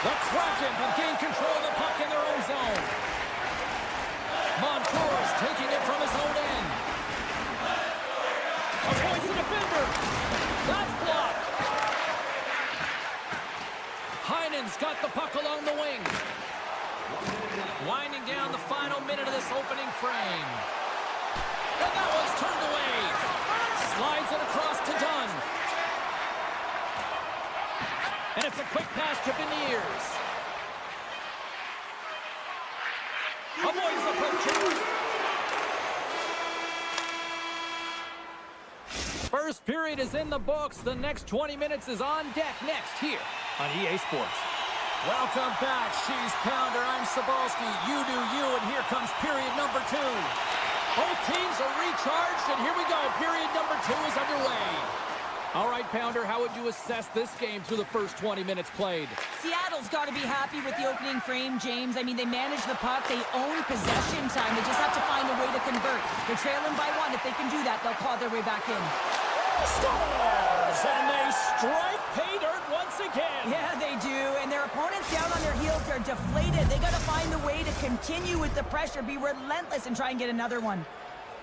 The Kraken have gained control of the puck in their own zone. Montour's taking it from his own end. Avoids the defender. That's blocked. Heinen's got the puck along the wing. Winding down the final minute of this opening frame. And that one's turned away. Slides it across to Dunn. And it's a quick pass to Beniers. Avoids the poke check. First period is in the books. The next 20 minutes is on deck next here on EA Sports. Welcome back, She's Pounder. I'm Cebulski. You do you, and here comes period number 2. Both teams are recharged, and here we go. Period number 2 is underway. All right, Pounder, how would you assess this game through the first 20 minutes played? Seattle's got to be happy with the opening frame, James. I mean, they manage the puck. They own possession time. They just have to find a way to convert. They're trailing by 1. If they can do that, they'll claw their way back in. Scores! And they strike pay dirt once again. Yeah, they do. And their opponents down on their heels are deflated. They got to find a way to continue with the pressure, be relentless, and try and get another one.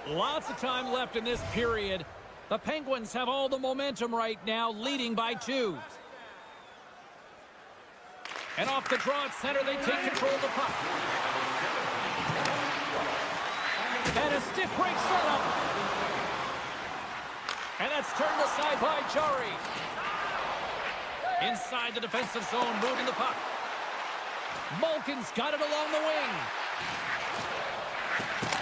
Lots of time left in this period. The Penguins have all the momentum right now, leading by 2. And off the draw at center, they take control of the puck. And a stick break setup. And that's turned aside by Jari. Inside the defensive zone, moving the puck. Malkin's got it along the wing.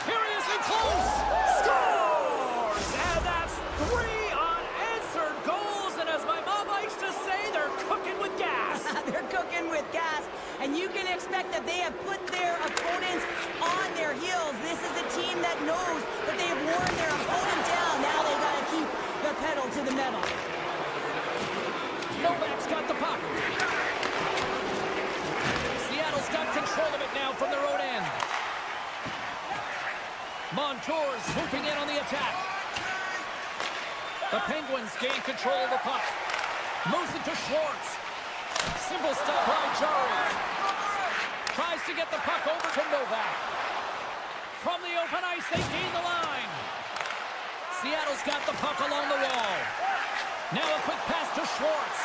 Here he is in close. Scores! And that's 3 unanswered goals. And as my mom likes to say, they're cooking with gas. They're cooking with gas. And you can expect that they have put their opponents on their heels. This is a team that knows that they have worn their opponent down. Now they've got to keep the pedal to the metal. Novak's got the puck. Seattle's got control of it now from their own end. Montour's swooping in on the attack. The Penguins gain control of the puck. Moves it to Schwartz. Simple stop by Jari. Tries to get the puck over to Novak. From the open ice, they gain the line. Seattle's got the puck along the wall. Now a quick pass to Schwartz.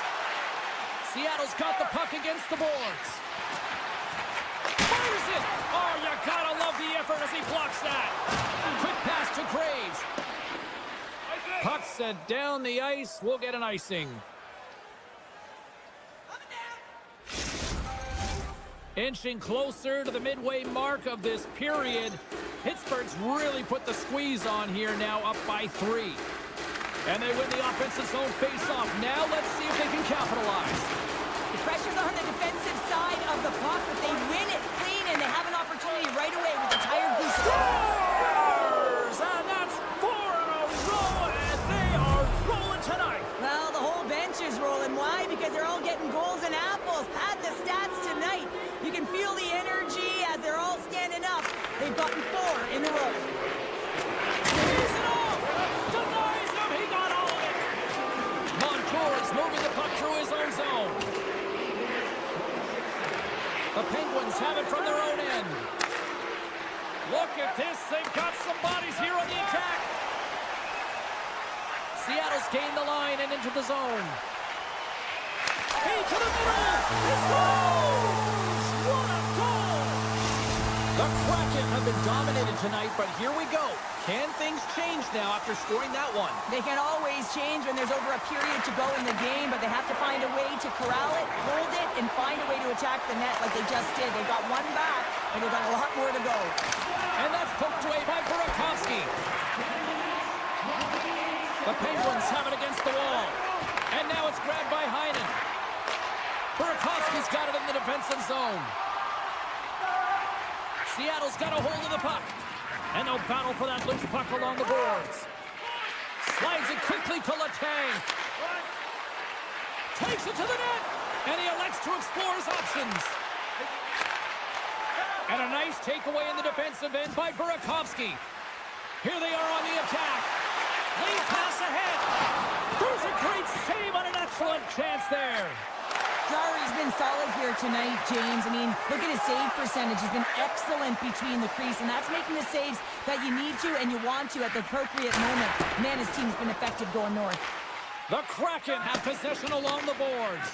Seattle's got the puck against the boards. Fires it! Oh, you gotta love the effort as he blocks that. Quick pass to Graves. Puck set down the ice. We'll get an icing. Inching closer to the midway mark of this period. Pittsburgh's really put the squeeze on here now, up by 3. And they win the offensive zone face-off. Now let's see if they can capitalize. The pressure's on the defensive side of the puck, but they win it clean, and they have an opportunity right away with the tired blue. Scores! And that's 4 in a row, and they are rolling tonight. Well, the whole bench is rolling. Why? Because they're all getting goals and apples. Pad the stats tonight. You can feel the energy as they're all standing up. They've gotten 4 in a row. He's it off! Denies him! He got all of it! Montour is moving the puck through his own zone. The Penguins have it from their own end. Look at this. They've got some bodies here on the attack. Seattle's gained the line and into the zone. Hey, to the middle! He scores! What a goal! The Kraken have been dominated tonight, but here we go. Can things change now after scoring that one? They can always change when there's over a period to go in the game, but they have to find a way to corral it, hold it, and find a way to attack the net like they just did. They got 1 back, and they've got a lot more to go. And that's poked away by Burakovsky. The Penguins have it against the wall. And now it's grabbed by Heinen. Burakovsky's got it in the defensive zone. Seattle's got a hold of the puck. And they'll battle for that loose puck along the boards. Slides it quickly to Letang. Takes it to the net. And he elects to explore his options. And a nice takeaway in the defensive end by Burakovsky. Here they are on the attack. Lead pass ahead. There's a great save on an excellent chance there. Jari's been solid here tonight, James. I mean, look at his save percentage. He's been excellent between the crease, and that's making the saves that you need to and you want to at the appropriate moment. Man, his team's been effective going north. The Kraken have possession along the boards.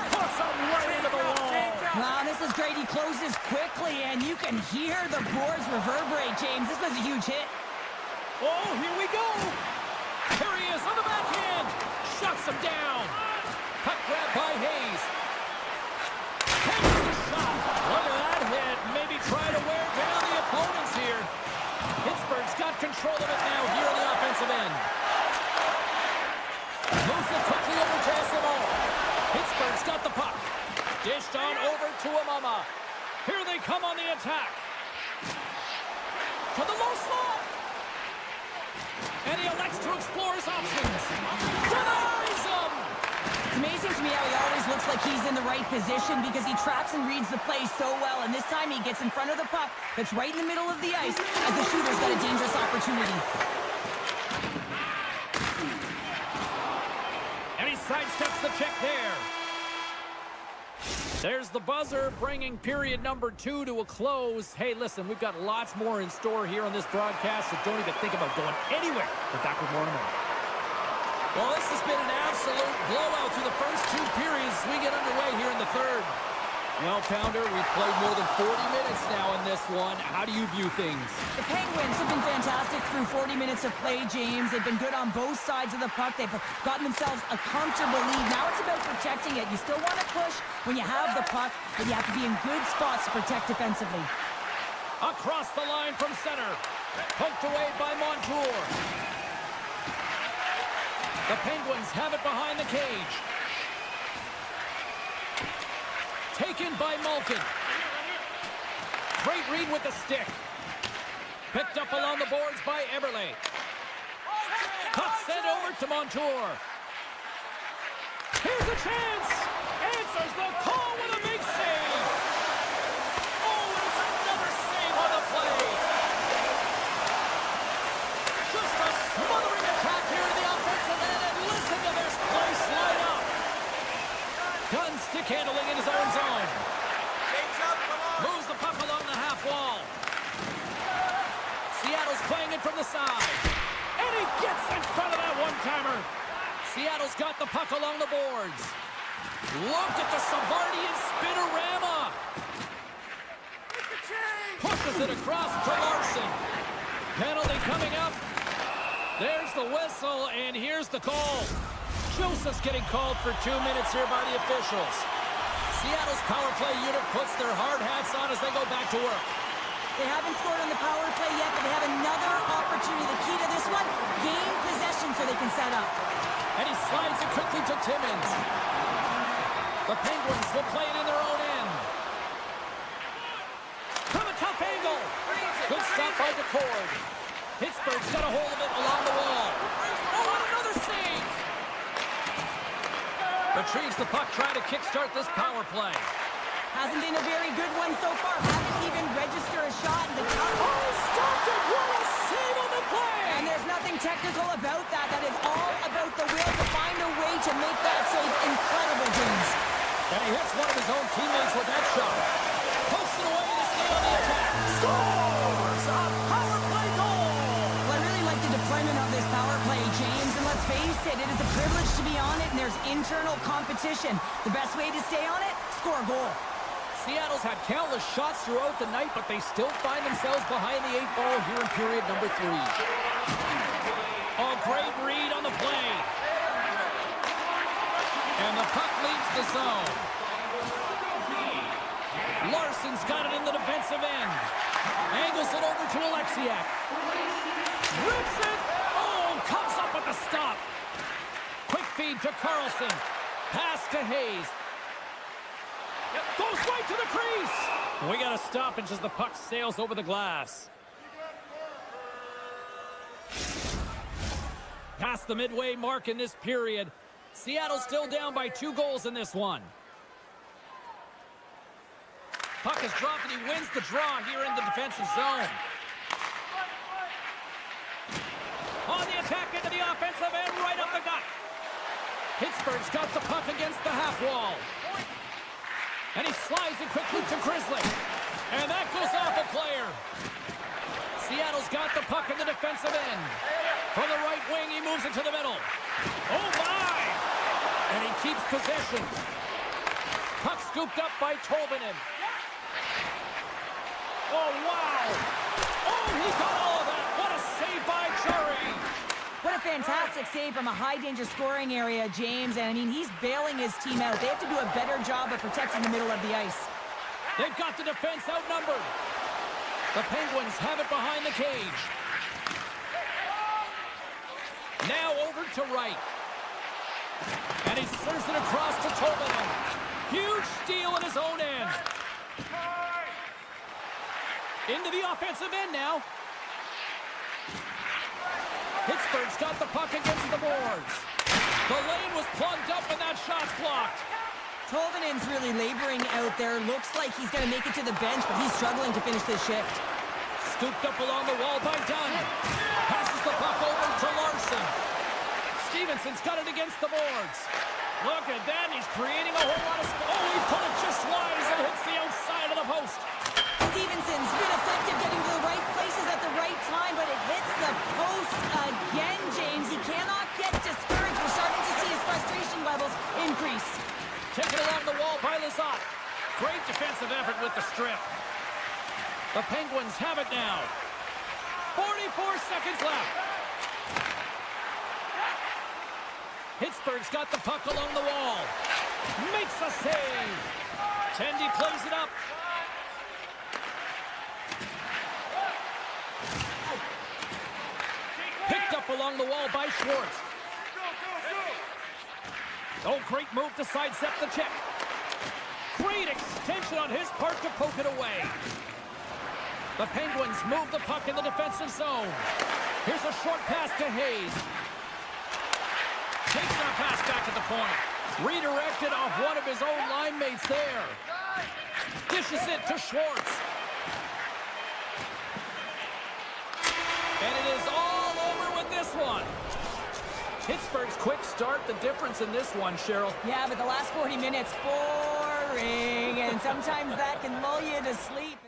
Puts him right into the wall. Wow, this is great. He closes quickly, and you can hear the boards reverberate, James. This was a huge hit. Oh, here we go. Here he is on the backhand. Shuts him down. Puck grab by Hayes. Takes the shot. Look at that hit. Maybe try to wear down the opponents here. Pittsburgh's got control of it now here on the offensive end. Dished on over to Amama. Here they come on the attack. To the low slot. And he elects to explore his options. Denies him! It's amazing to me how he always looks like he's in the right position because he tracks and reads the play so well. And this time he gets in front of the puck that's right in the middle of the ice as the shooter's got a dangerous opportunity. And he sidesteps the check there. There's the buzzer, bringing period number 2 to a close. Hey, listen, we've got lots more in store here on this broadcast, so don't even think about going anywhere. We're back with more in a moment. Well, this has been an absolute blowout through the first 2 periods. We get underway here in the third. Well, Pounder, we've played more than 40 minutes now in this one. How do you view things? The Penguins have been fantastic through 40 minutes of play, James. They've been good on both sides of the puck. They've gotten themselves a comfortable lead. Now it's about protecting it. You still want to push when you have the puck, but you have to be in good spots to protect defensively. Across the line from center. Poked away by Montour. The Penguins have it behind the cage. Taken by Malkin. Great read with the stick. Picked up along the boards by Eberle. Puck sent over to Montour. Here's a chance. Answers the call with a big save. Oh, and it's another save on the play. Just a smothering attack here in the offensive end, and listen to this place light up. Gunn stick handling in his own zone. Moves the puck along the half wall. Seattle's playing it from the side. And he gets in front of that one-timer. Seattle's got the puck along the boards. Look at the Savardian spinorama. Pushes it across to Larson. Penalty coming up. There's the whistle, and here's the call. Joseph's getting called for 2 minutes here by the officials. Seattle's power play unit puts their hard hats on as they go back to work. They haven't scored on the power play yet, but they have another opportunity. The key to this one, gain possession so they can set up. And he slides it quickly to Timmins. The Penguins will play it in their own end. From a tough angle. Good stop by DeCord. Pittsburgh's got a hold of it along the wall. Oh, and another save. Retrieves the puck, trying to kickstart this power play. Hasn't been a very good one so far. Haven't even registered a shot. Oh, stopped it! What a save on the play! And there's nothing technical about that. That is all about the will to find a way to make that save incredible, James. And he hits one of his own teammates with that shot. Pokes it away to stay on the attack. Scores! A power play goal! Well, I really like the deployment of this power play, James. And let's face it, it is a privilege to be on it, and there's internal competition. The best way to stay on it, score a goal. Seattle's had countless shots throughout the night, but they still find themselves behind the 8 ball here in period number 3. A great read on the play. And the puck leaves the zone. Larson's got it in the defensive end. Angles it over to Alexiak. Rips it. Oh, comes up with the stop. Quick feed to Carlson. Pass to Hayes. Goes right to the crease. We got a stoppage as the puck sails over the glass. Past the midway mark in this period. Seattle still down by 2 goals in this one. Puck is dropped and he wins the draw here in the defensive zone. On the attack into the offensive end, right up the gut. Pittsburgh's got the puck against the half wall. And he slides it quickly to Grizzly. And that goes off a player. Seattle's got the puck in the defensive end. From the right wing, he moves it to the middle. Oh, my! And he keeps possession. Puck scooped up by Tolvanen. Oh, wow! Oh, he got all of that! What a save by Jury! What a fantastic save from a high-danger scoring area, James. And, I mean, he's bailing his team out. They have to do a better job of protecting the middle of the ice. They've got the defense outnumbered. The Penguins have it behind the cage. Now over to Wright. And he serves it across to Tolvanen. Huge steal in his own end. Into the offensive end now. Pittsburgh's got the puck against the boards. The lane was plugged up and that shot's blocked. Tolvanen's really laboring out there. Looks like he's going to make it to the bench, but he's struggling to finish this shift. Scooped up along the wall by Dunn. Passes the puck over to Larson. Stevenson's got it against the boards. Look at that. He's creating a whole lot of space. Oh, he put it just wide as it hits the outside of the post. Stevenson's been effective getting to the right places at the right time, but it hits the post again, James. He cannot get discouraged. We're starting to see his frustration levels increase. Taken along the wall by Lizotte. Great defensive effort with the strip. The Penguins have it now. 44 seconds left. Pittsburgh's got the puck along the wall. Makes a save. Tendy plays it up. Picked up along the wall by Schwartz. Oh, great move to sidestep the check. Great extension on his part to poke it away. The Penguins move the puck in the defensive zone. Here's a short pass to Hayes. Takes that pass back at the point. Redirected off one of his own line mates there. Dishes it to Schwartz. And it is all over with this one. Pittsburgh's quick start, the difference in this one, Cheryl. Yeah, but the last 40 minutes, boring, and sometimes that can lull you to sleep.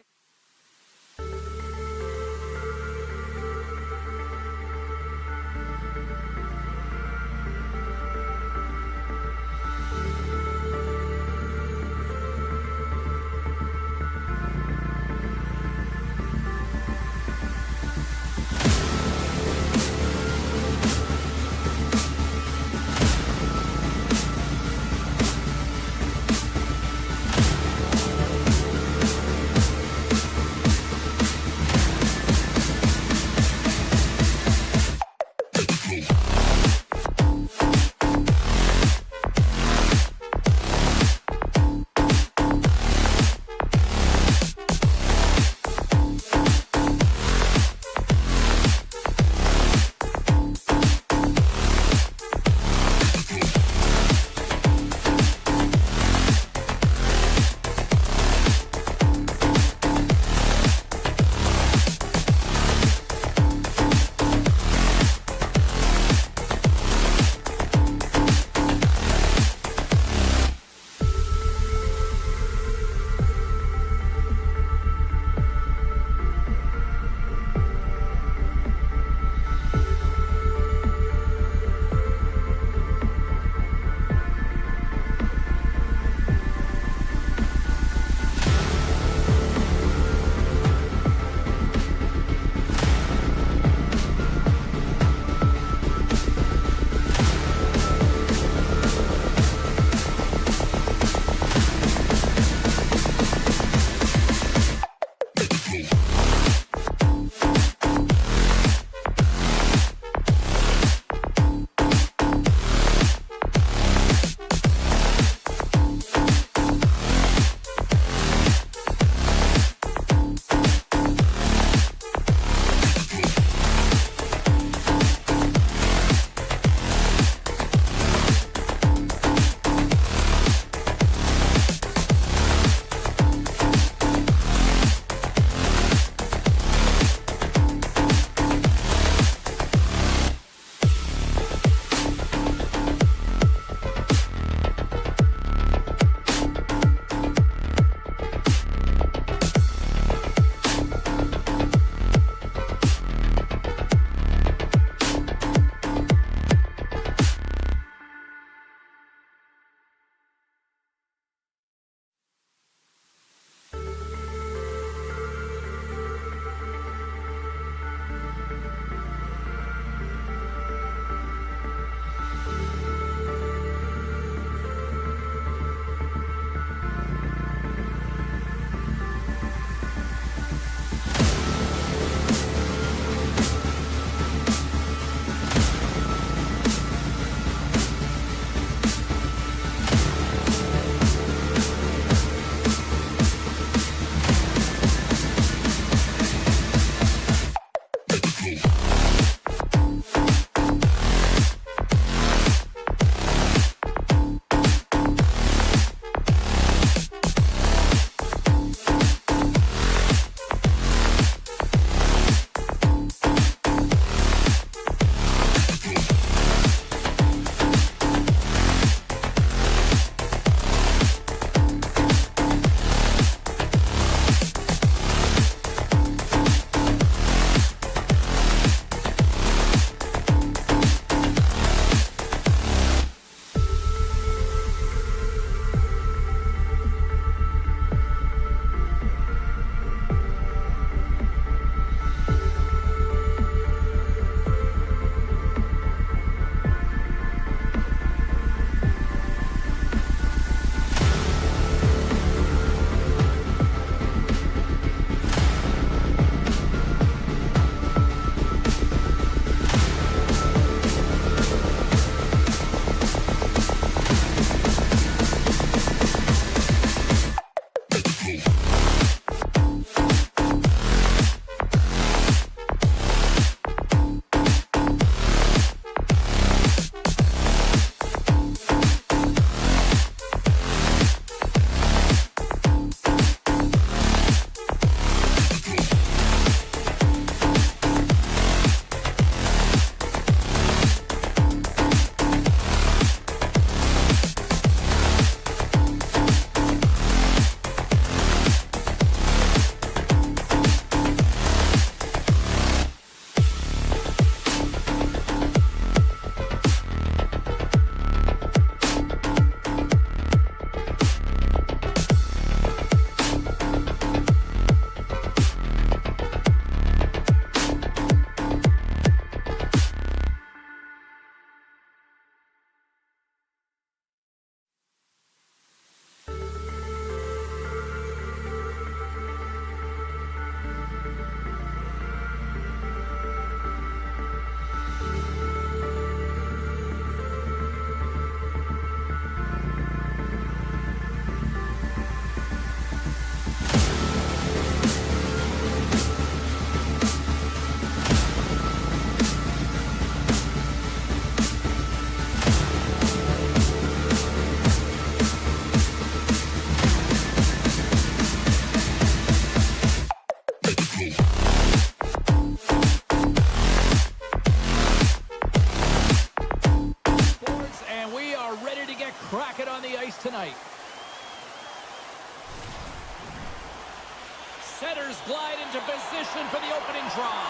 setters glide into position for the opening draw.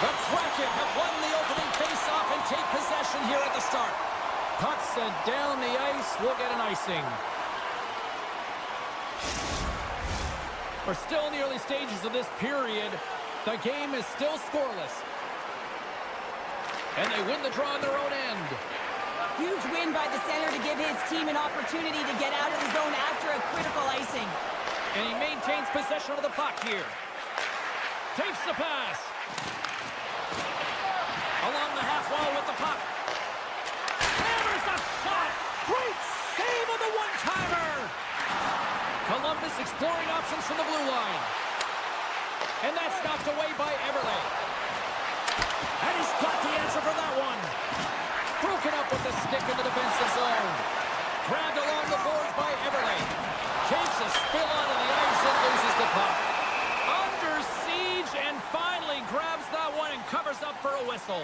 The Kraken have won the opening face-off and take possession here at the start. Puck sent down the ice. We'll get an icing. We're still in the early stages of this period. The game is still scoreless. And they win the draw on their own end. Huge win by the center to give his team an opportunity to get out of the zone after a critical icing. And he maintains possession of the puck here. Takes the pass. Along the half wall with the puck. Hammers the shot. Great save on the one-timer. Columbus exploring options from the blue line. And that's knocked away by Eberle. And he's got the answer for that one. Broken up with the stick in the defensive zone. Grabbed along the boards by Eberle. Takes a spill onto the ice and loses the puck. Under siege and finally grabs that one and covers up for a whistle.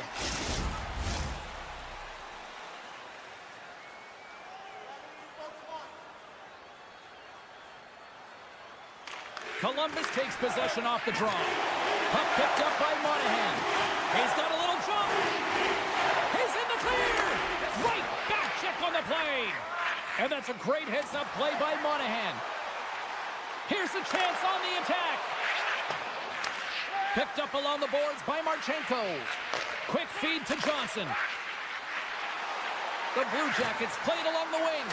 Columbus takes possession off the draw. Puck picked up by Monahan. He's got a little jump. He's in the clear. Right back check on the play. And that's a great heads-up play by Monahan. Here's a chance on the attack. Picked up along the boards by Marchenko. Quick feed to Johnson. The Blue Jackets played along the wing.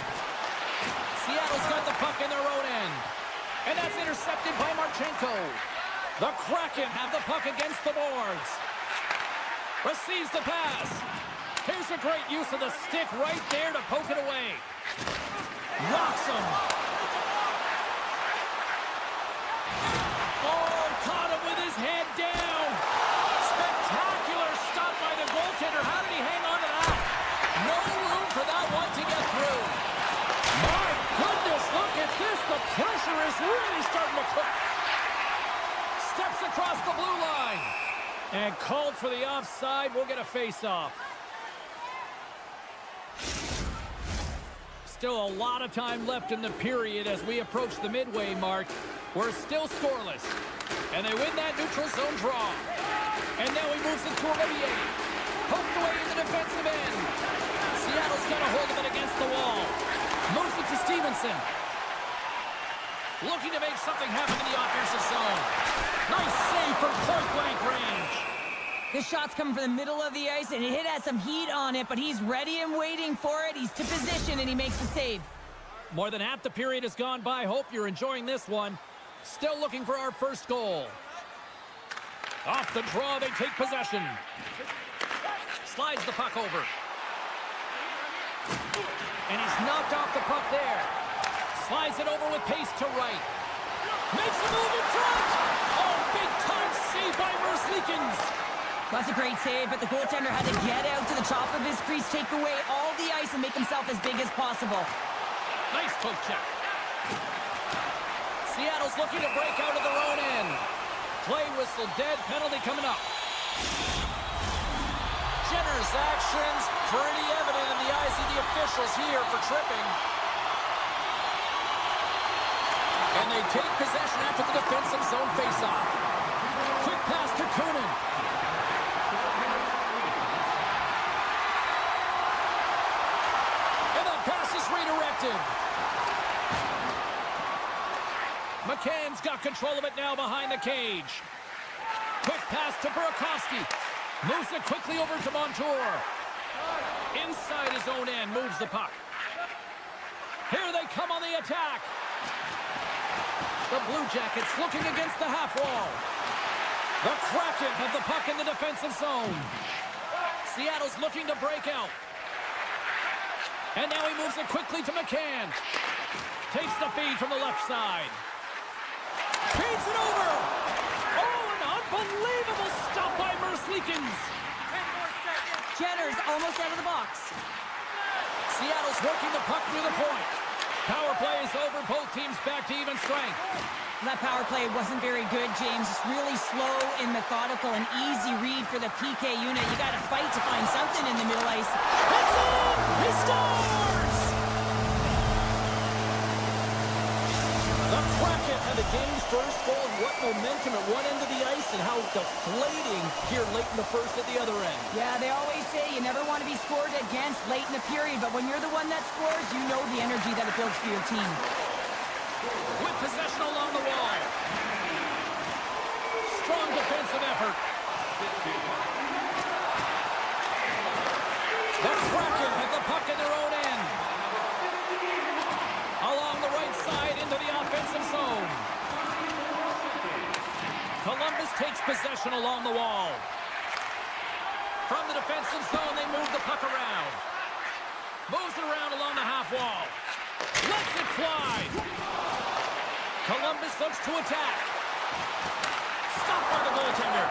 Seattle's got the puck in their own end. And that's intercepted by Marchenko. The Kraken have the puck against the boards. Receives the pass. Here's a great use of the stick right there to poke it away. Rocks him. Oh, caught him with his head down. Spectacular stop by the goaltender. How did he hang on to that? No room for that one to get through. My goodness, look at this. The pressure is really starting to cook. Steps across the blue line. And called for the offside. We'll get a face-off. Still a lot of time left in the period as we approach the midway mark. We're still scoreless. And they win that neutral zone draw. And now he moves it to Olivier. Poked away in the defensive end. Seattle's got a hold of it against the wall. Moves it to Stevenson. Looking to make something happen in the offensive zone. Nice save from point-blank range. This shot's coming from the middle of the ice, and it has some heat on it, but he's ready and waiting for it. He's to position, and he makes the save. More than half the period has gone by. Hope you're enjoying this one. Still looking for our first goal. Off the draw, they take possession. Slides the puck over. And he's knocked off the puck there. Slides it over with pace to right. Makes a move in front. Oh, big-time save by Merzlikins. That's a great save, but the goaltender had to get out to the top of his crease, take away all the ice, and make himself as big as possible. Nice poke check. Seattle's looking to break out of their own end. Play whistle dead, penalty coming up. Jenner's actions pretty evident in the eyes of the officials here for tripping. And they take possession after the defensive zone faceoff. Quick pass to Kunin. And the pass is redirected. McCann's got control of it now behind the cage. Quick pass to Burakovsky. Moves it quickly over to Montour. Inside his own end, moves the puck. Here they come on the attack. The Blue Jackets looking against the half wall. The Kraken have the puck in the defensive zone. Seattle's looking to break out. And now he moves it quickly to McCann. Takes the feed from the left side. Feeds it over. Oh, an unbelievable stop by Merzlikins. Jenner's almost out of the box. Seattle's working the puck near the point. Power play is over. Both teams back to even strength. That power play wasn't very good, James. Just really slow and methodical, an easy read for the PK unit. You got to fight to find something in the middle ice. That's it! He scores! game's first goal and what momentum at one end of the ice and how deflating here late in the first at the other end. Yeah, they always say you never want to be scored against late in the period, but when you're the one that scores, you know the energy that it builds for your team. With possession along the wall. Strong defensive effort. The Kraken have the puck in their own end. Along the right side into the offensive zone. Columbus takes possession along the wall. From the defensive zone, they move the puck around. Moves it around along the half wall. Lets it fly. Columbus looks to attack. Stopped by the goaltender.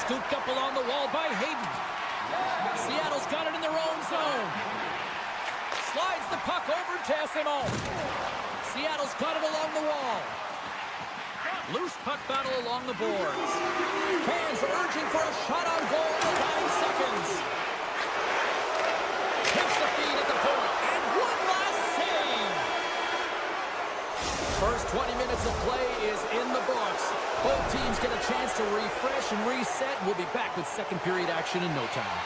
Scooped up along the wall by Hayden. Seattle's got it in their own zone. Slides the puck over to SMO. Seattle's got it along the wall. Loose puck battle along the boards. Fans are urging for a shot on goal in 9 seconds. Takes the feed at the point. And one last save. First 20 minutes of play is in the books. Both teams get a chance to refresh and reset. We'll be back with second period action in no time.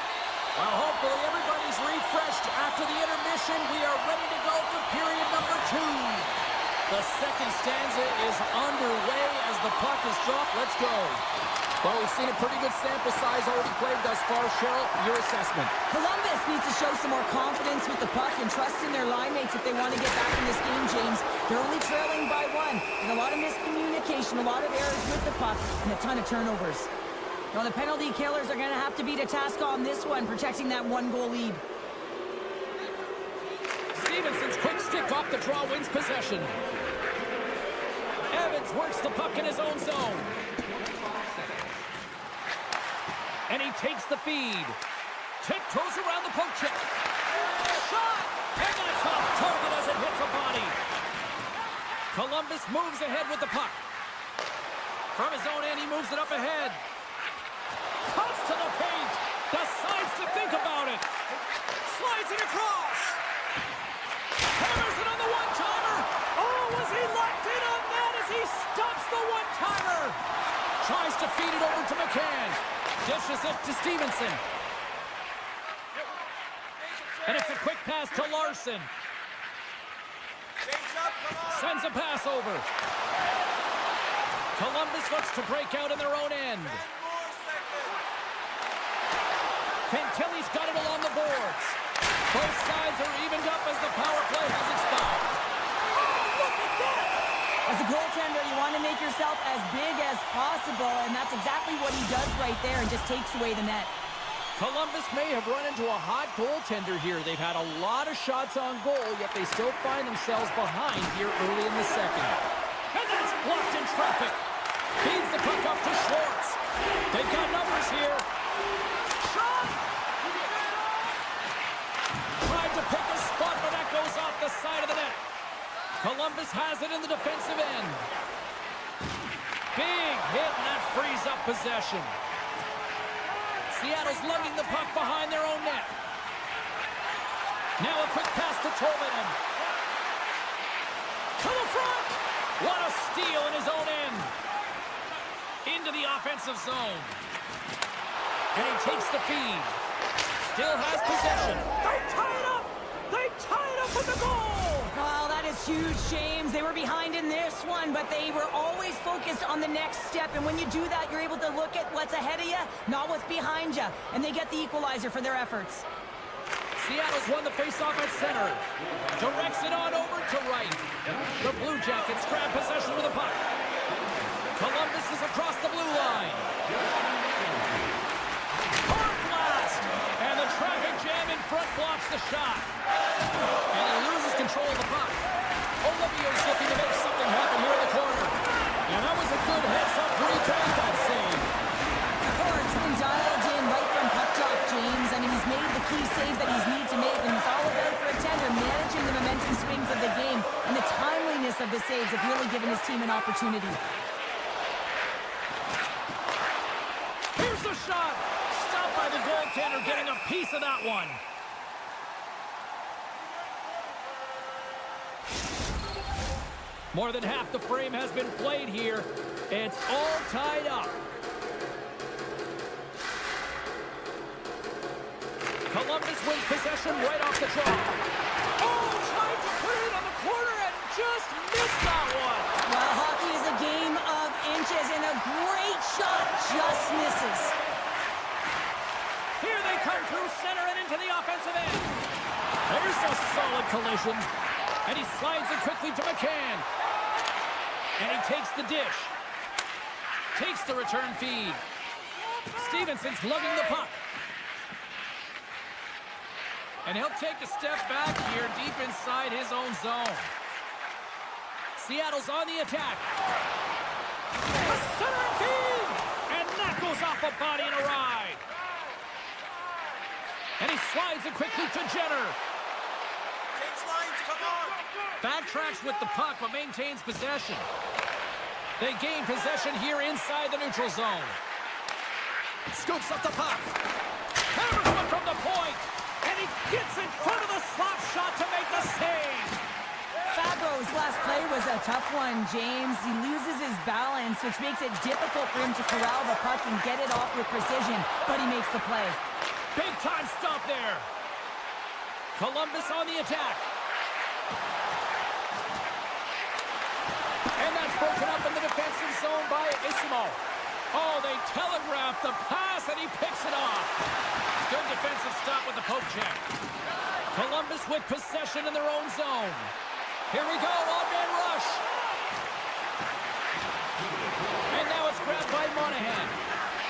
Well, hopefully everybody's refreshed after the intermission. We are ready to go for period number 2. The second stanza is underway as the puck is dropped. Let's go. Well, we've seen a pretty good sample size already played thus far. Cheryl, your assessment. Columbus needs to show some more confidence with the puck and trust in their line mates if they want to get back in this game, James. They're only trailing by 1. And a lot of miscommunication, a lot of errors with the puck, and a ton of turnovers. Well, the penalty killers are going to have to beat a task on this one, protecting that 1-goal lead. Stevenson's quick stick off the draw wins possession. Evans works the puck in his own zone. And he takes the feed. Tiptoes around the poke check. Shot! And that's off target as it hits a body. Columbus moves ahead with the puck. From his own end, he moves it up ahead. Cuts to the paint. Decides to think about it. Slides it across. Hammers it on the one-timer. Oh, was he locked in on that as he stops the one-timer? Tries to feed it over to McCann. Dishes it to Stevenson. And it's a quick pass to Larson. Sends a pass over. Columbus looks to break out in their own end. Fantilli's got it along the boards. Both sides are evened up as the power play has expired. Oh, look at that! As a goaltender, you want to make yourself as big as possible, and that's exactly what he does right there and just takes away the net. Columbus may have run into a hot goaltender here. They've had a lot of shots on goal, yet they still find themselves behind here early in the second. And that's blocked in traffic. Feeds the puck up to Schwartz. They've got numbers here. Shot! Tried to pick a spot, but that goes off the side of the net. Columbus has it in the defensive end. Big hit, and that frees up possession. Seattle's lugging the puck behind their own net. Now a quick pass to Tolvanen. To the front! What a steal in his own end. Into the offensive zone. And he takes the feed. Still has possession. They tie it up! They tie it up with the goal! Well, that is huge, James. They were behind in this one, but they were always focused on the next step. And when you do that, you're able to look at what's ahead of you, not what's behind you. And they get the equalizer for their efforts. Seattle's won the faceoff at center. Directs it on over to right. The Blue Jackets grab possession with the puck. Columbus is across the blue line. Hard blast! And the traffic jam in front blocks the shot. And he loses control of the puck. Olivier's looking to make something happen here in the corner. And that was a good heads-up read to make that save. Hard's been dialed in right from puck drop, James. I mean, he's made the key saves that he's need to make, and it's all about for a tender, managing the momentum swings of the game. And the timeliness of the saves have really given his team an opportunity. Here's the shot. Stopped by the goaltender, getting a piece of that one. More than half the frame has been played here. It's all tied up. Columbus wins possession right off the draw. Oh, tried to put it on the corner and just missed that one. Well, hockey is a game of inches, and a great shot just misses. Here they come through center and into the offensive end. There's a solid collision. And he slides it quickly to McCann. And he takes the dish. Takes the return feed. Stevenson's lugging the puck. And he'll take a step back here deep inside his own zone. Seattle's on the attack. A centering feed! And that goes off a body and a ride. And he slides it quickly to Jenner. Takes lines, come on! Backtracks with the puck, but maintains possession. They gain possession here inside the neutral zone. Scoops up the puck. Hammers one from the point. And he gets in front of the slap shot to make the save. Fabro's last play was a tough one, James. He loses his balance, which makes it difficult for him to corral the puck and get it off with precision, but he makes the play. Big time stop there. Columbus on the attack. And that's broken up in the defensive zone by Isimo. Oh, they telegraphed the pass, and he picks it off. Good defensive stop with the poke check. Columbus with possession in their own zone. Here we go, one-man rush. And now it's grabbed by Monahan.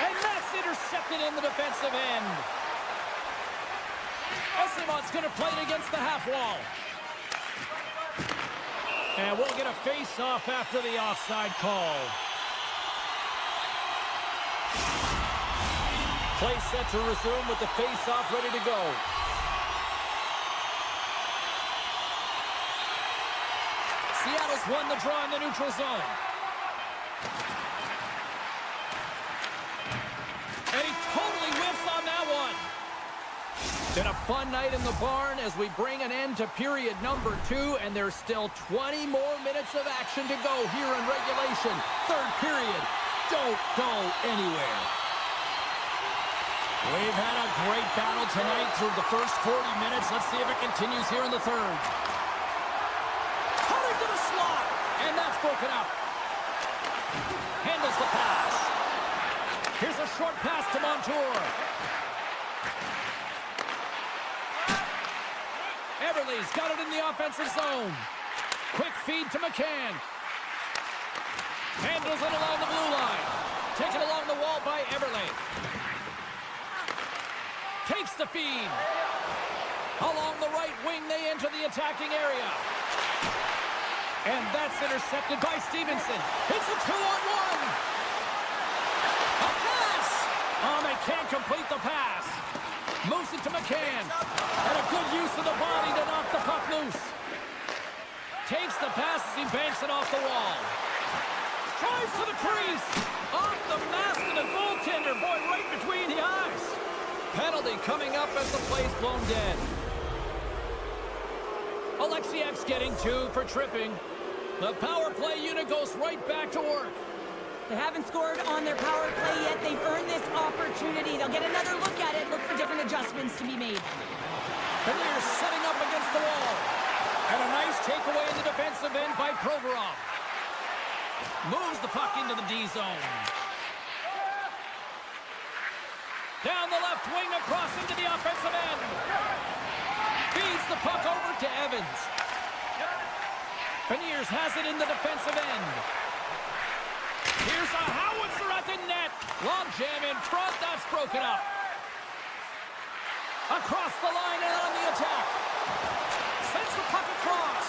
And that's intercepted in the defensive end. Esimon's going to play it against the half wall. And we'll get a face-off after the offside call. Play set to resume with the face-off ready to go. Seattle's won the draw in the neutral zone. And he totally whiffs on that one. Been a fun night in the barn as we bring an end to period number 2, and there's still 20 more minutes of action to go here in regulation. Third period. Don't go anywhere. We've had a great battle tonight through the first 40 minutes. Let's see if it continues here in the third. Cutting to the slot, and that's broken up. Handles the pass. Here's a short pass to Montour. Everly's got it in the offensive zone. Quick feed to McCann. Handles it along the blue line. Taken along the wall by Everly. Takes the feed. Along the right wing, they enter the attacking area. And that's intercepted by Stevenson. It's a 2-on-1. A pass. Oh, they can't complete the pass. Moves it to McCann. And a good use of the body to knock the puck loose. Takes the pass as he banks it off the wall. Drives to the crease. Off the mask of the goaltender. Boy, right between the eyes. Penalty coming up as the play's blown dead. Alexiak's getting 2 for tripping. The power play unit goes right back to work. They haven't scored on their power play yet. They've earned this opportunity. They'll get another look at it, look for different adjustments to be made. Beniers setting up against the wall. And a nice takeaway in the defensive end by Provorov. Moves the puck into the D zone. Down the left wing, across into the offensive end. Feeds the puck over to Evans. Beniers has it in the defensive end. Here's a howitzer at the net. Long jam in front, that's broken up. Across the line and on the attack. Sends the puck across.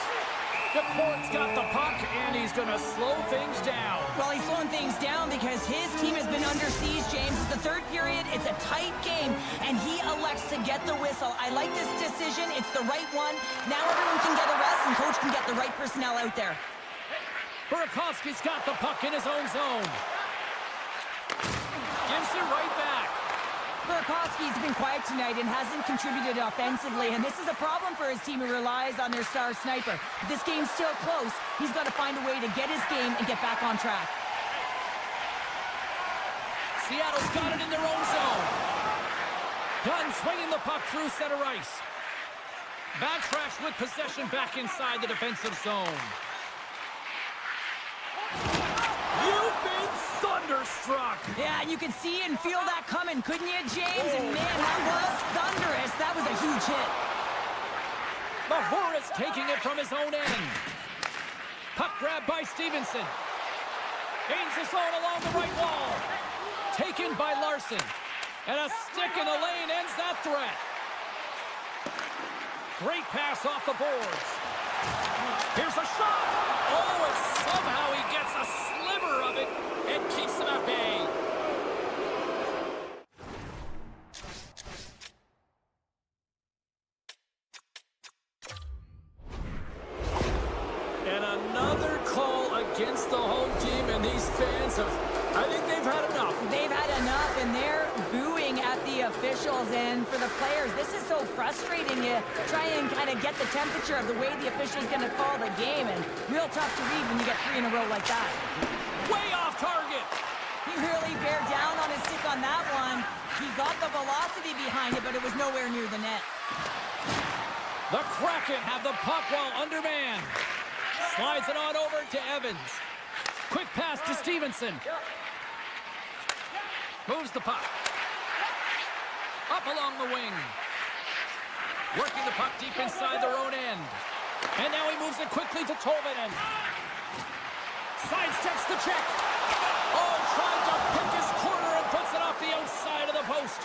DePort's got the puck, and he's going to slow things down. Well, he's slowing things down because his team has been under siege, James. It's the third period. It's a tight game, and he elects to get the whistle. I like this decision. It's the right one. Now everyone can get a rest, and coach can get the right personnel out there. Burakovsky's got the puck in his own zone. Gives it right back. Burakovsky's been quiet tonight and hasn't contributed offensively, and this is a problem for his team who relies on their star sniper. But this game's still close. He's got to find a way to get his game and get back on track. Seattle's got it in their own zone. Dunn swinging the puck through center ice. Backtracks with possession back inside the defensive zone. You've been thunderstruck. Yeah, you could see and feel that coming, couldn't you, James? And man, that was thunderous. That was a huge hit. Mahoris taking it from his own end. Puck grab by Stevenson. Gains the zone along the right wall. Taken by Larson. And a stick in the lane ends that threat. Great pass off the boards. Here's a shot. Oh, and somehow he gets a sliver of it and keeps them at bay. And another call against the home team, and these fans have, I think they've had enough. They've had enough, and they're booing at the officials. And for the players, this is so frustrating. You try and kind of get the temperature of the way the official's going to call the game, and real tough to read when you get 3 in a row like that. Way off target. He really bared down on his stick on that one. He got the velocity behind it, but it was nowhere near the net. The Kraken have the puck while undermanned. Slides it on over to Evans. Quick pass to Stevenson. Moves the puck. Up along the wing. Working the puck deep inside their own end. And now he moves it quickly to Tolvanen. Sidesteps the check. Oh, trying to pick his corner and puts it off the outside of the post.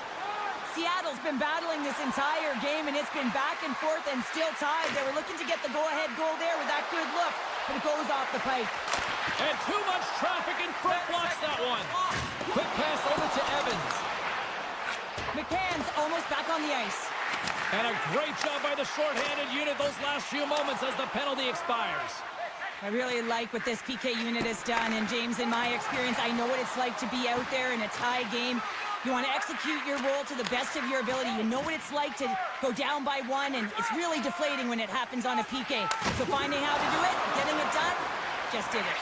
Seattle's been battling this entire game, and it's been back and forth and still tied. They were looking to get the go-ahead goal there with that good look, but it goes off the pipe. And too much traffic in front blocks that one. Quick pass over to Evans. McCann's almost back on the ice. And a great job by the shorthanded unit those last few moments as the penalty expires. I really like what this PK unit has done, and James, in my experience, I know what it's like to be out there in a tie game. You want to execute your role to the best of your ability. You know what it's like to go down by 1, and it's really deflating when it happens on a PK. So finding how to do it, getting it done, just did it.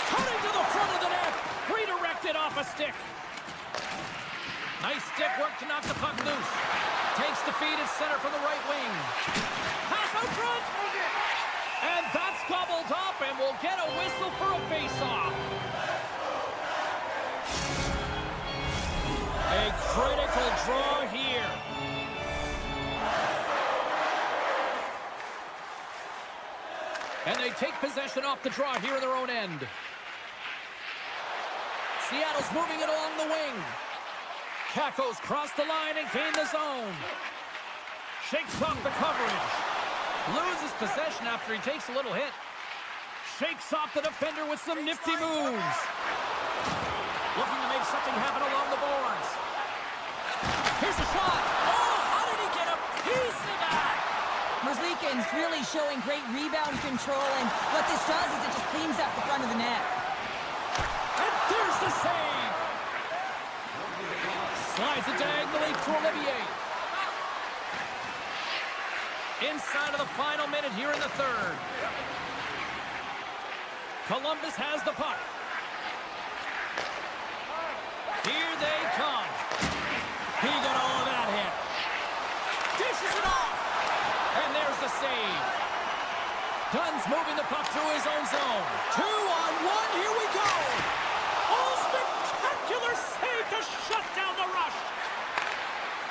Cutting to the front of the net. Redirected off a stick. Nice stick work to knock the puck loose. Takes the feed at center from the right wing. Pass out front. And that's gobbled up, and we'll get a whistle for a face-off. A critical draw here. And they take possession off the draw here in their own end. Seattle's moving it along the wing. Kakos cross the line and gain the zone. Shakes off the coverage. Loses possession after he takes a little hit. Shakes off the defender with some nifty moves. Looking to make something happen along the boards. Here's a shot. Oh, how did he get a piece of that? Merzlikins really showing great rebound control, and what this does is it just cleans up the front of the net. And there's the save. Slides it diagonally to Olivier. Inside of the final minute here in the third. Columbus has the puck. Here they come. He got all of that hit. Dishes it off. And there's the save. Dunn's moving the puck through his own zone. 2-on-1. Here we go. Oh, spectacular save to shut down the rush.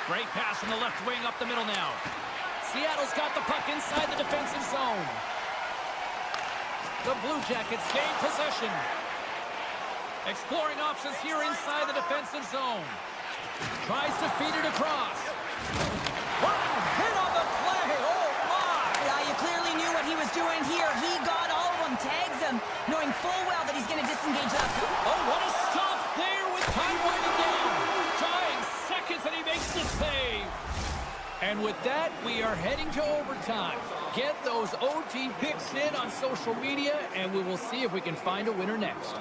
Great pass from the left wing up the middle now. Seattle's got the puck inside the defensive zone. The Blue Jackets gain possession. Exploring options here inside the defensive zone. Tries to feed it across. What a hit on the play! Oh, my! Yeah, you clearly knew what he was doing here. He got all of them, tags them, knowing full well that he's going to disengage that. Oh, what a stop there with time winding down. Dying seconds and he makes the save. And with that, we are heading to overtime. Get those OT picks in on social media, and we will see if we can find a winner next.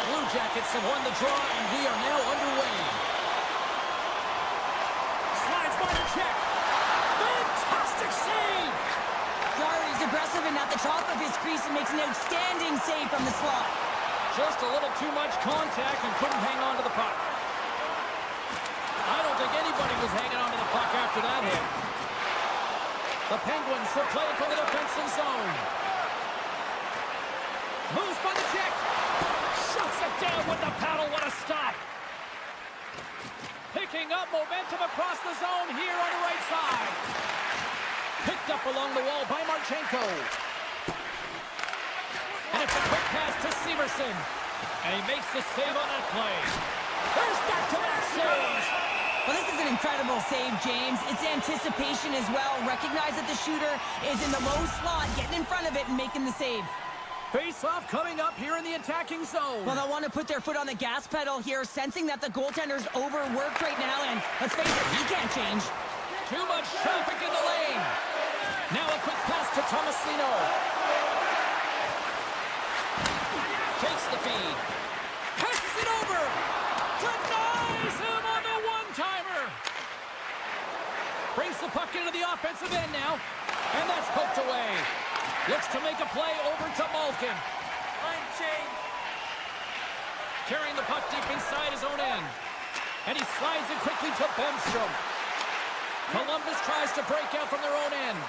Blue Jackets have won the draw, and we are now underway. Slides by the check. Fantastic save! Jari's aggressive and at the top of his crease and makes an outstanding save from the slot. Just a little too much contact and couldn't hang on to the puck. I don't think anybody was hanging on to the puck after that hit. The Penguins will play it from the defensive zone. Moves by the check. Shuts it down with the paddle. What a stop. Picking up momentum across the zone here on the right side. Picked up along the wall by Marchenko. And it's a quick pass to Severson. And he makes the save on that play. There's back-to-back saves. Well, this is an incredible save, James. It's anticipation as well. Recognize that the shooter is in the low slot, getting in front of it and making the save. Face-off coming up here in the attacking zone. Well, they'll want to put their foot on the gas pedal here, sensing that the goaltender's overworked right now, and let's face it, he can't change. Too much traffic in the lane. Now a quick pass to Tomasino. Takes the feed. Passes it over. Denies him on the one-timer. Brings the puck into the offensive end now. And that's poked away. Looks to make a play over to Malkin. Line change. Carrying the puck deep inside his own end. And he slides it quickly to Bemstrom. Columbus tries to break out from their own end.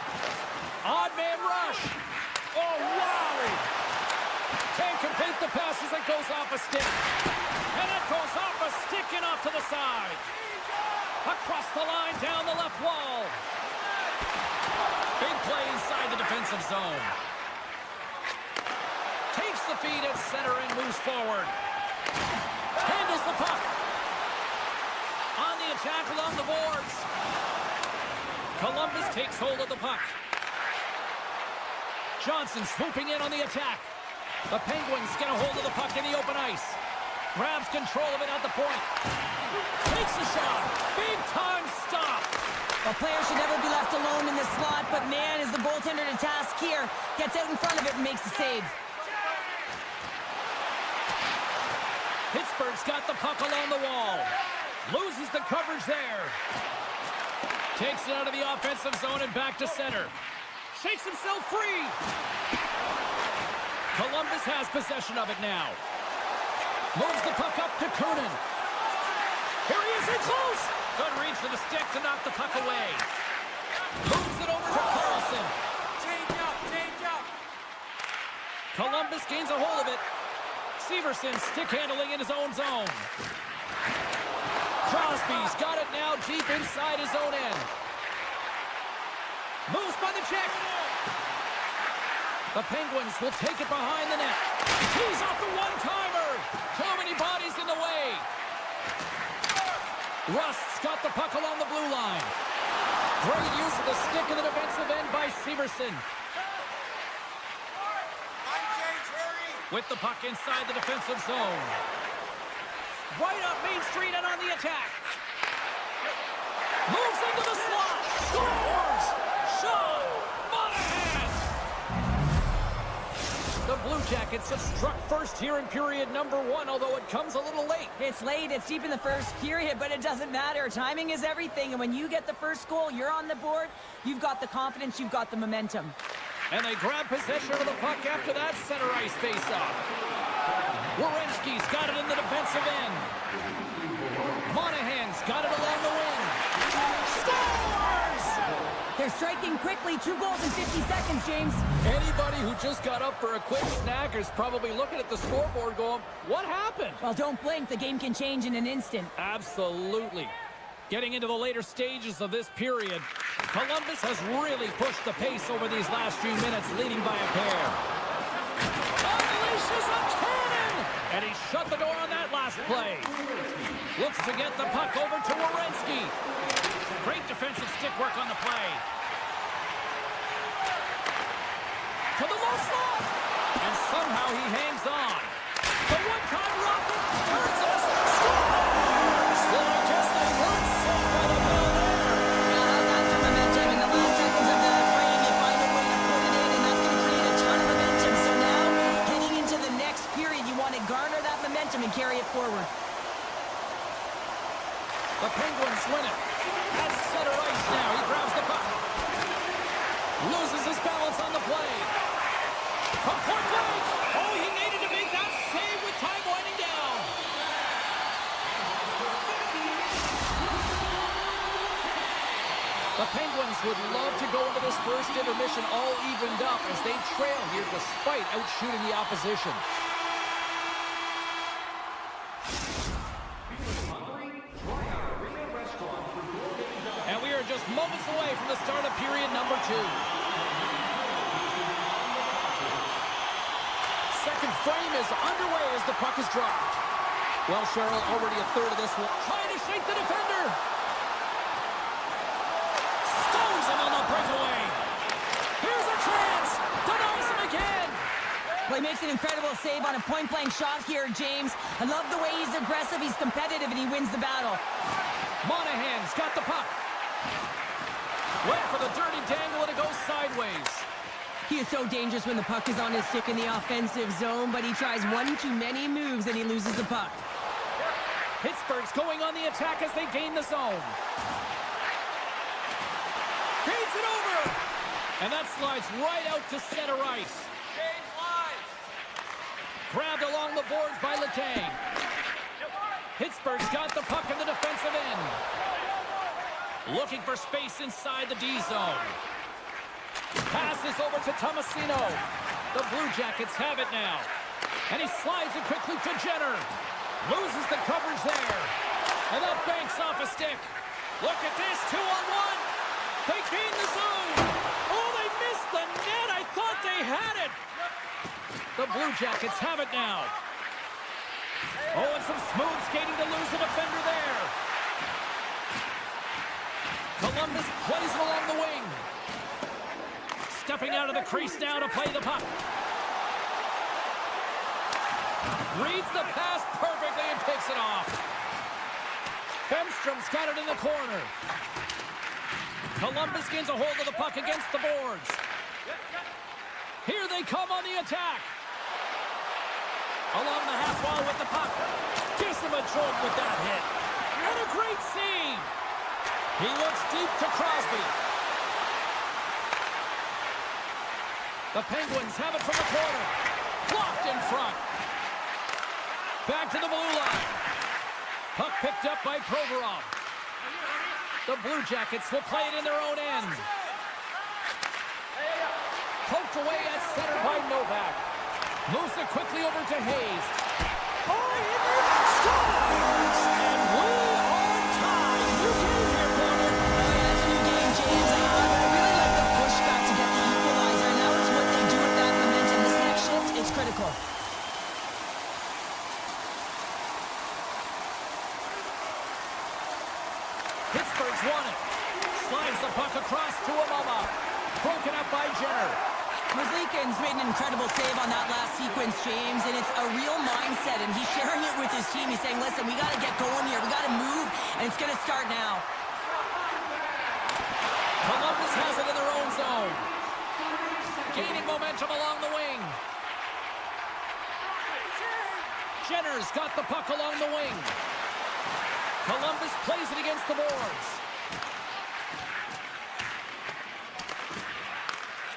Odd man rush. Oh, wow. Can't complete the pass as it goes off a stick. And it goes off a stick and off to the side. Across the line, down the left wall. Big play inside the defensive zone. Takes the feed at center and moves forward. Handles the puck. On the attack along the boards. Columbus takes hold of the puck. Johnson swooping in on the attack. The Penguins get a hold of the puck in the open ice. Grabs control of it at the point. Takes a shot. Big time stop. A player should never be left alone in the slot, but man, is the goaltender to task here. Gets out in front of it and makes the save. Pittsburgh's got the puck along the wall. Loses the coverage there. Takes it out of the offensive zone and back to center. Shakes himself free. Columbus has possession of it now. Moves the puck up to Kernan. Here he is in close. Good reach for the stick to knock the puck away. Moves it over to Carlson. Change up, change up. Columbus gains a hold of it. Severson stick handling in his own zone. Crosby's got it now deep inside his own end. Moves by the check. The Penguins will take it behind the net. He's off the one-timer. Too many bodies in the way. Rust's got the puck along the blue line. Great use of the stick in the defensive end by Severson. Line change, hurry. With the puck inside the defensive zone. Right up Main Street and on the attack. Moves into the slot. Scores! Sean Monahan! The Blue Jackets have struck first here in period number 1, although it comes a little late. It's late, it's deep in the first period, but it doesn't matter. Timing is everything, and when you get the first goal, you're on the board, you've got the confidence, you've got the momentum. And they grab possession of the puck after that center ice face-off. Werenski's got it in the defensive end. Monahan's got it along the wing. Scores! They're striking quickly, 2 goals in 50 seconds, James. Anybody who just got up for a quick snack is probably looking at the scoreboard going, what happened? Well, don't blink, the game can change in an instant. Absolutely. Getting into the later stages of this period, Columbus has really pushed the pace over these last few minutes, leading by a pair. Unleashes a cannon! And he shut the door on that last play. Looks to get the puck over to Werenski. Great defensive stick work on the play. To the low slot! And somehow he hangs on. The one-time rocket turns us. Scores! Well, I guess they weren't set by the bell there. Now, how's that for momentum? In the last seconds of that frame, you find a way to put it in, and that's going to create a ton of momentum. So now, heading into the next period, you want to garner that momentum momentum and carry it forward. The Penguins win it. At center ice now. He grabs the puck. Loses his balance on the play. From point blank. Oh, he needed to make that save with time winding down. The Penguins would love to go into this first intermission all evened up as they trail here despite outshooting the opposition. And we are just moments away from the start of period number 2. Second frame is underway as the puck is dropped. Well, Cheryl, already a third of this one. Trying to shake the defender. Stones him on the breakaway. Here's a chance. Denies him again. Well, he makes an incredible save on a point-blank shot here, James. I love the way he's aggressive, he's competitive, and he wins the battle. Monahan's got the puck. Went for the dirty dangle and it goes sideways. He is so dangerous when the puck is on his stick in the offensive zone, but he tries one too many moves and he loses the puck. Pittsburgh's going on the attack as they gain the zone. Feeds it over. And that slides right out to center ice. Change lines. Grabbed along the boards by Letang. Pittsburgh's got the puck in the defensive end. Looking for space inside the D zone. Passes over to Tomasino. The Blue Jackets have it now. And he slides it quickly to Jenner. Loses the coverage there. And that banks off a stick. Look at this, 2-on-1. They gain the zone. Oh, they missed the net. I thought they had it. The Blue Jackets have it now. Oh, and some smooth skating to lose the defender there. Columbus plays him along the wing. Stepping out of the crease now to play the puck. Reads the pass perfectly and picks it off. Bemstrom's got it in the corner. Columbus gains a hold of the puck against the boards. Here they come on the attack. Along the half wall with the puck. Gives him a jolt with that hit. And a great save. He looks deep to Crosby. The Penguins have it from the corner. Blocked in front. Back to the blue line. Puck picked up by Provorov. The Blue Jackets will play it in their own end. Poked away at center by Novak. Moves it quickly over to Hayes. Oh, he scores! And we are tied. New game here, partner. That's a new game, James. I really like the pushback to get the equalizer, and that was what they do with that momentum. This next shift is critical. Pittsburgh's won it. Slides the puck across to Amama. Broken up by Jenner. Merzlikins made an incredible save on that last sequence, James, and it's a real mindset, and he's sharing it with his team. He's saying, listen, we got to get going here. We got to move, and it's going to start now. Columbus has it in their own zone. Gaining momentum along the wing. Jenner's got the puck along the wing. Columbus plays it against the boards.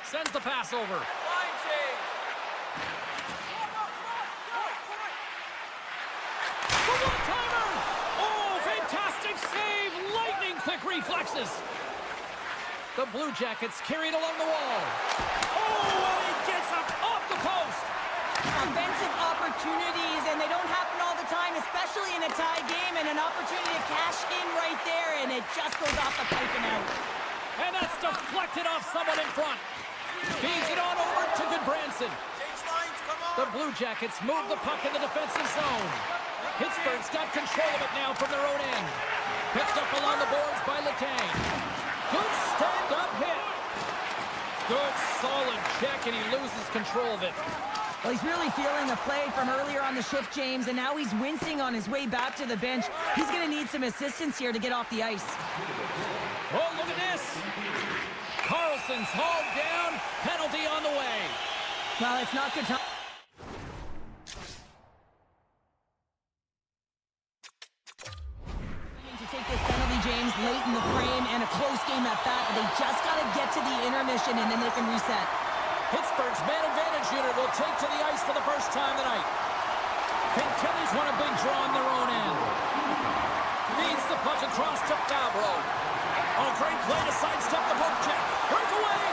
Sends the pass over. Line change. The one-timer! Oh, fantastic save! Lightning quick reflexes. The Blue Jackets carried along the wall. Oh, and he gets up off the post. Offensive opportunities, and they don't happen all the time, especially in a tie game, and an opportunity to cash in right there, and it just goes off the pipe and out. And that's deflected off someone in front. Feeds it on over to Goodbranson. Change lines, come on. The Blue Jackets move the puck in the defensive zone. Pittsburgh's got control of it now from their own end. Picked up along the boards by Letang. Good stand-up hit. Good solid check, and he loses control of it. Well, he's really feeling the play from earlier on the shift, James, and now he's wincing on his way back to the bench. He's going to need some assistance here to get off the ice. Oh, look at this. Carlson's hauled down. Penalty on the way. Well, it's not good time. late in the frame and a close game at that, but they just got to get to the intermission and then they can reset. Pittsburgh's man advantage unit will take to the ice for the first time tonight. Fantilli's won a big draw on their own end. Feeds the puck across to Fabro. Oh, great play to sidestep the poke check. Breakaway.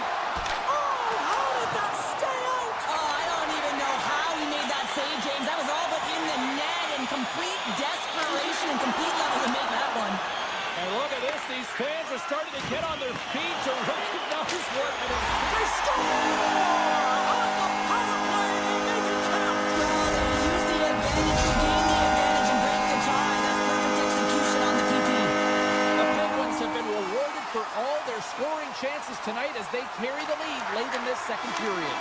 Oh, how did that stay out? Oh, I don't even know how he made that save, James. That was all but in the net and complete desperation and complete level to make that one. And look at this. These fans are starting to get on their feet to recognize what it is. They score! On the power play, they make it count. Well, they use the advantage to gain the advantage and break the tie. That's perfect execution on the PP. The Penguins have been rewarded for all their scoring chances tonight as they carry the lead late in this second period.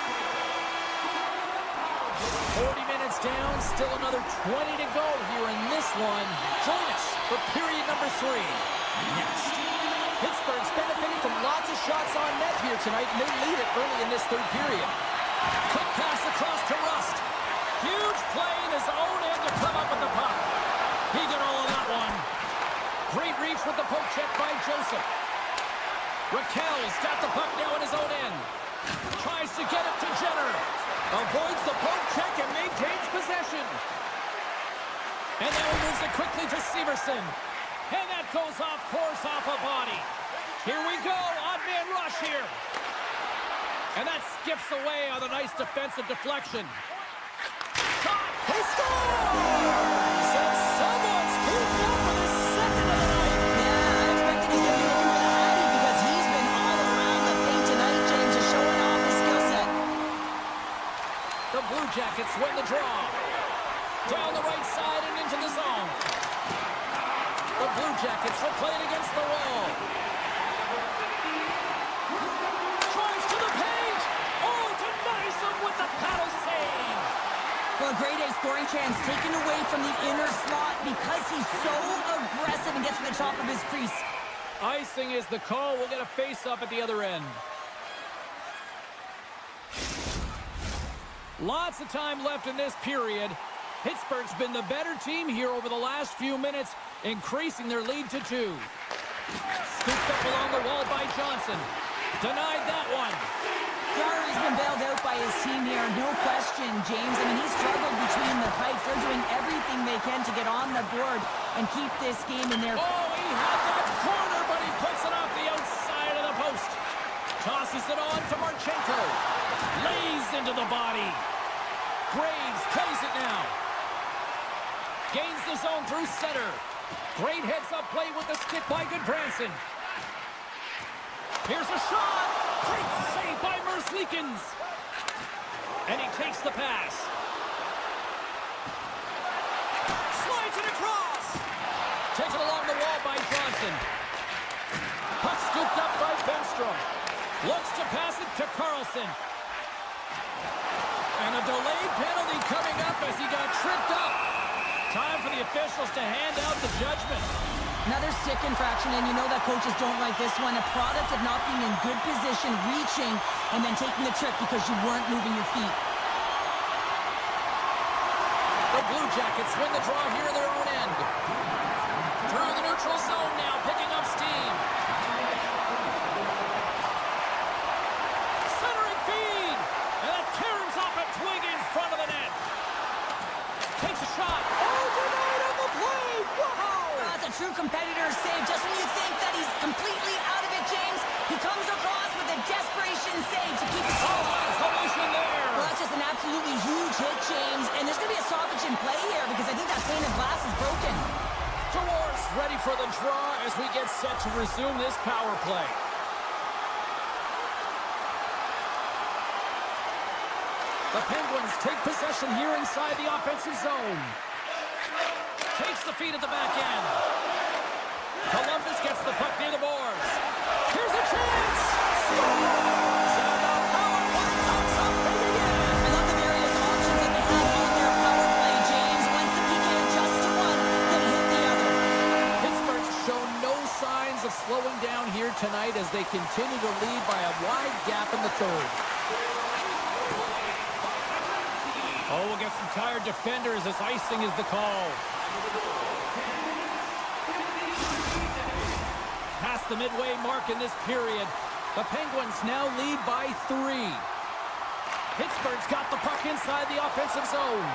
40 minutes down, still another 20 to go here in this one. Join us for period number 3. Next. Pittsburgh's benefiting from lots of shots on net here tonight, and they lead it early in this third period. Quick pass across to Rust. Huge play in his own end to come up with the puck. He got all of that one. Great reach with the poke check by Joseph. Raquel's got the puck now in his own end. Tries to get it to Jenner. Avoids the poke check and maintains possession. And now he moves it quickly to Severson. And that goes off course off a body. Here we go, odd man rush here. And that skips away on a nice defensive deflection. Shot, he scores! And someone's moved up for the second of the night. Yeah, I expected he's going to be looking for the Hattie because he's been all around the paint tonight, James, just showing off his skill set. The Blue Jackets win the draw. Down the right side and into the zone. The Blue Jackets will play it against the wall. Drives to the paint. Oh, denies him with the paddle save. Well, a grade A scoring chance taken away from the inner slot because he's so aggressive and gets to the top of his crease. Icing is the call. We'll get a face-up at the other end. Lots of time left in this period. Pittsburgh's been the better team here over the last few minutes, increasing their lead to 2. Scooped up along the wall by Johnson. Denied that one. Jarry's been bailed out by his team here, no question, James. I mean, he's struggled between the pipes. They're doing everything they can to get on the board and keep this game in their... Oh, he had that corner, but he puts it off the outside of the post. Tosses it on to Marchenko. Lays into the body. Graves plays it now. Gains the zone through center. Great heads-up play with the stick by Goodbranson. Here's a shot. Great save by Merzlikins. And he takes the pass. Slides it across. Taken along the wall by Johnson. Puck scooped up by Benstrom. Looks to pass it to Carlson. And a delayed penalty coming up as he got tripped up. Time for the officials to hand out the judgment. Another stick infraction, and you know that coaches don't like this one. A product of not being in good position, reaching, and then taking the trip because you weren't moving your feet. The Blue Jackets win the draw here in their own end. Through the neutral zone now, picking up steam. Centering feed. And that caroms off a twig in front of the net. Takes a shot. Oh, denied on the play. Wow. That's a true competitor's save. Just when you think that he's completely out of it, James, he comes across with a desperation save to keep it going. Oh, collision there. Well, that's just an absolutely huge hit, James. And there's going to be a stoppage in play here because I think that pane of glass is broken. Jawor's ready for the draw as we get set to resume this power play. The Penguins take possession here inside the offensive zone. Takes the feed at the back end. Columbus gets the puck near the boards. Here's a chance! Scores! And the power play comes up big again! I love the various options that they have on their power play, James. Once the PK adjusts to one, they hit the other. Pittsburgh's shown no signs of slowing down here tonight as they continue to lead by a wide gap in the third. Oh, we'll get some tired defenders as icing is the call. past the midway mark in this period. The Penguins now lead by 3. Pittsburgh's got the puck inside the offensive zone.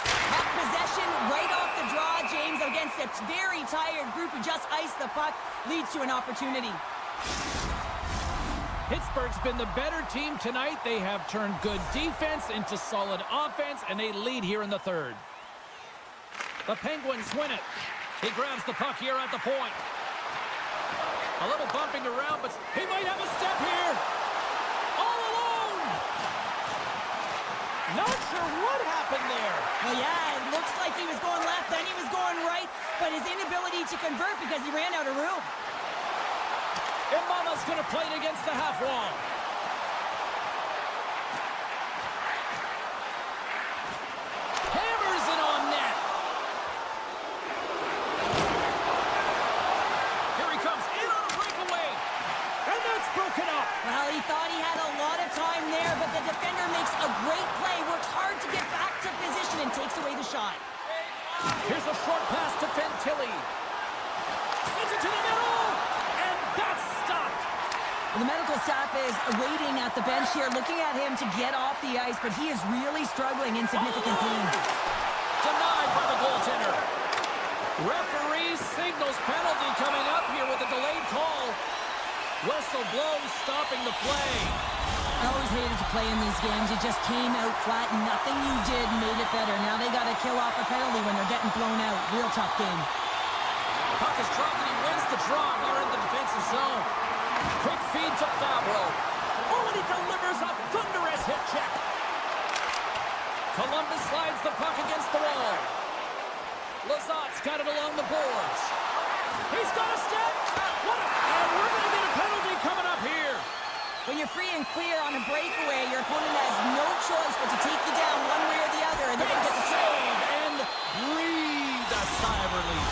Puck possession right off the draw, James, against a very tired group who just iced the puck, leads to an opportunity. Pittsburgh's been the better team tonight. They have turned good defense into solid offense, and they lead here in the third. The Penguins win it. He grabs the puck here at the point. A little bumping around, but he might have a step here. All alone. Not sure what happened there. Well, yeah, it looks like he was going left, then he was going right, but his inability to convert because he ran out of room. Imama's going to play it against the half wall. Hammers it on net. Here he comes in on a breakaway. And that's broken up. Well, he thought he had a lot of time there, but the defender makes a great play, works hard to get back to position, and takes away the shot. Here's a short pass to Fantilli. Sends it to the middle, and that's stopped. The medical staff is waiting at the bench here, looking at him to get off the ice, but he is really struggling in significant pain. Denied by the goaltender. Referee signals penalty coming up here with a delayed call. Whistle blows, stopping the play. I always hated to play in these games. It just came out flat, and nothing you did made it better. Now they got to kill off a penalty when they're getting blown out. Real tough game. Puck is dropped, and he wins the draw here in the defensive zone. Quick feed to Fabro. Oh, and he delivers a thunderous hit check. Columbus slides the puck against the wall. Lazat's got it along the boards. He's got a step. And we're going to get a penalty coming up here. When you're free and clear on a breakaway, your opponent has no choice but to take you down one way or the other, and they're going to get the save and breathe a sigh of relief.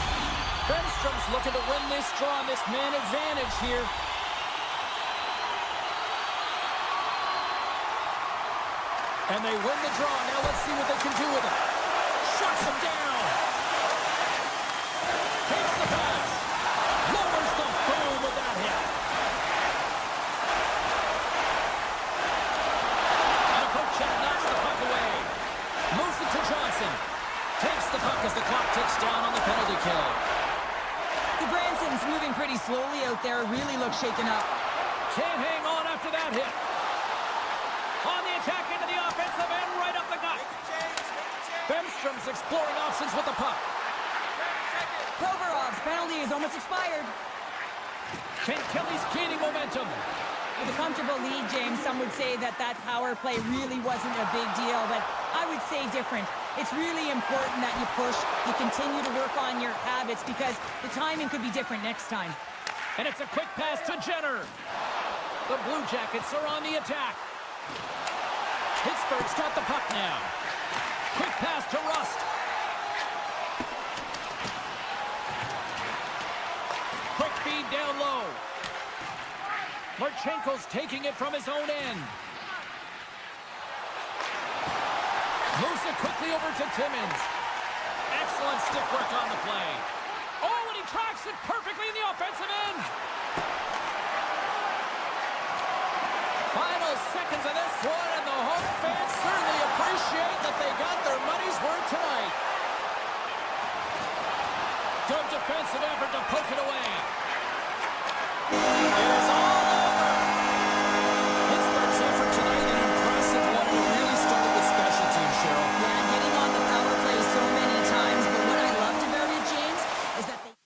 Benstrom's looking to win this draw on this man advantage here. And they win the draw. Now let's see what they can do with it. Shuts him down. Takes the pass. Lowers the boom with that hit. And a poke check knocks the puck away. Moves it to Johnson. Takes the puck as the clock ticks down on the penalty kill. The Branson's moving pretty slowly out there. Really looks shaken up. Can't hang on after that hit. On the attack into the offensive end, right up the gut. Benstrom's exploring options with the puck. Provorov's penalty is almost expired. Kelly's gaining momentum. With a comfortable lead, James, some would say that power play really wasn't a big deal, but I would say different. It's really important that you push, you continue to work on your habits, because the timing could be different next time. And it's a quick pass to Jenner. The Blue Jackets are on the attack. Pittsburgh's got the puck now. Quick pass to Rust. Quick feed down low. Marchenko's taking it from his own end. Moves it quickly over to Timmins. Excellent stick work on the play. Oh, and he tracks it perfectly in the offensive end. Final seconds of this one, and the home fans certainly appreciate that they got their money's worth tonight. Good defensive effort to poke it away. It is all over. Pittsburgh's effort tonight, an impressive one. It really started with special teams, Cheryl. Yeah, getting on the power play so many times, but what I loved about it, James, is that they...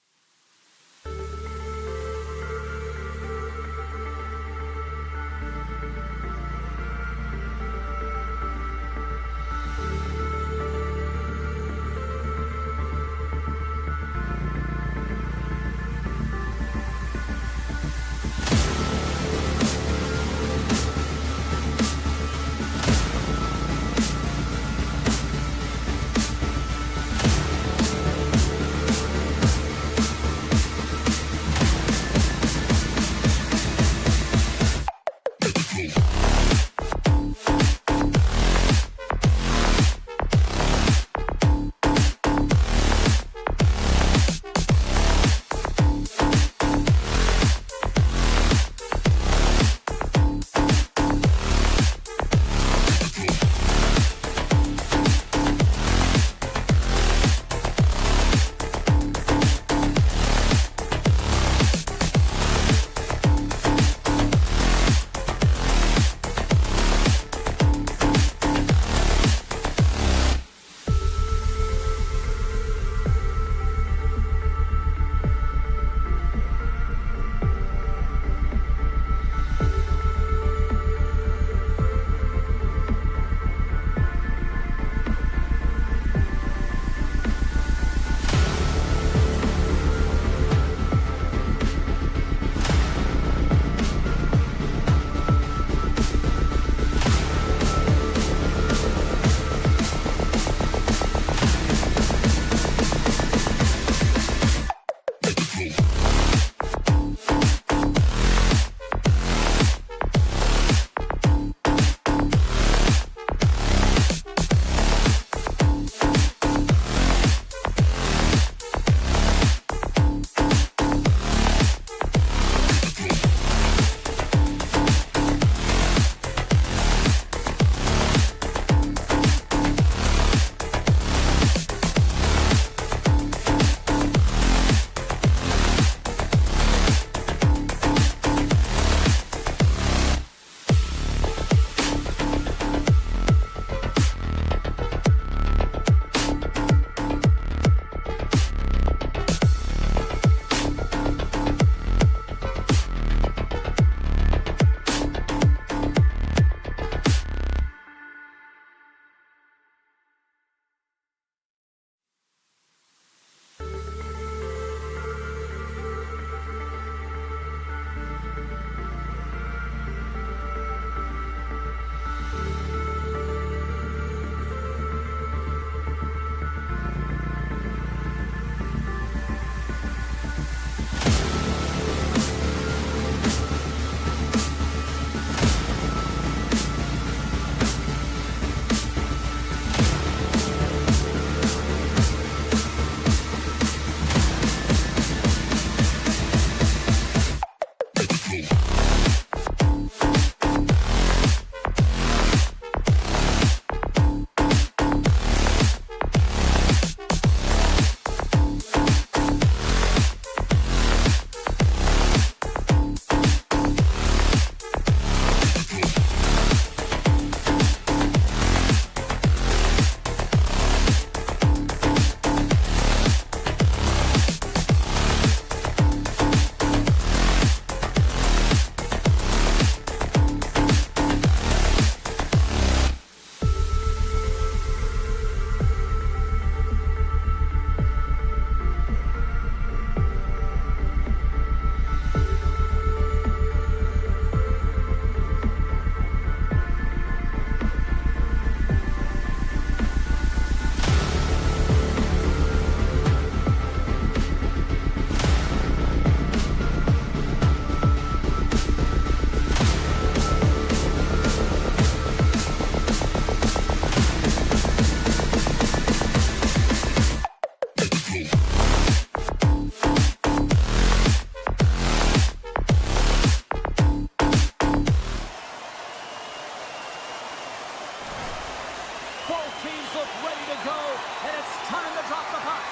ready to go, and it's time to drop the puck.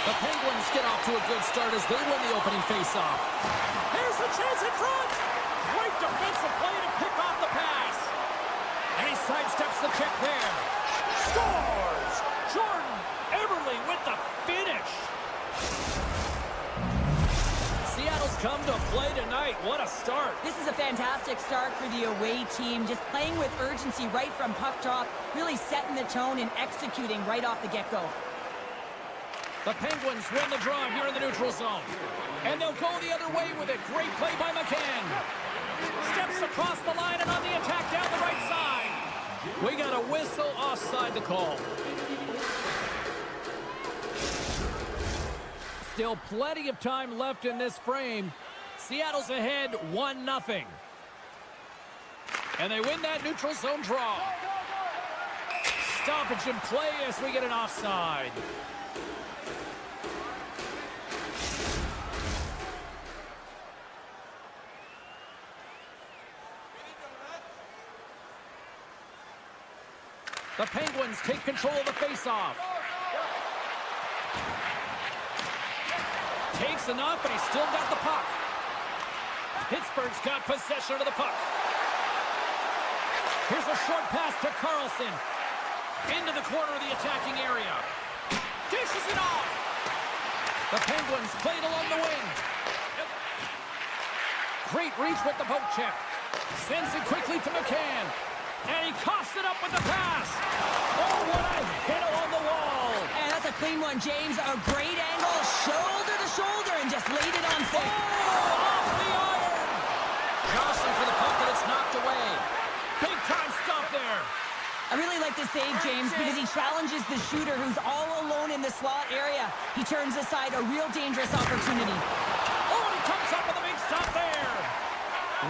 The Penguins get off to a good start as they win the opening faceoff. Here's the chance in front. Great defensive play to pick off the pass. And he sidesteps the check there. Scores! Jordan Eberle with the finish. Seattle's come to play tonight. What a start. This is a fantastic start for the away team. Just playing with urgency right from puck drop, really setting the tone and executing right off the get-go. The Penguins win the draw here in the neutral zone. And they'll go the other way with it. Great play by McCann. Steps across the line and on the attack down the right side. We got a whistle offside to call. Still plenty of time left in this frame. Seattle's ahead 1-0. And they win that neutral zone draw. Stoppage in play as we get an offside. The Penguins take control of the faceoff. Takes a knock, but he's still got the puck. Pittsburgh's got possession of the puck. Here's a short pass to Carlson. Into the corner of the attacking area. Dishes it off. The Penguins played along the wing. Great reach with the poke check. Sends it quickly to McCann. And he coughs it up with the pass. Oh, what a hit along the wall. And that's a clean one, James. A great angle, shoulder to shoulder, and just laid it on thick. Oh, off the iron. Jostling for the puck, and it's knocked away. Big time stop there. I really like this save, James, because he challenges the shooter who's all alone in the slot area. He turns aside a real dangerous opportunity. Oh, and he comes up with a big stop there.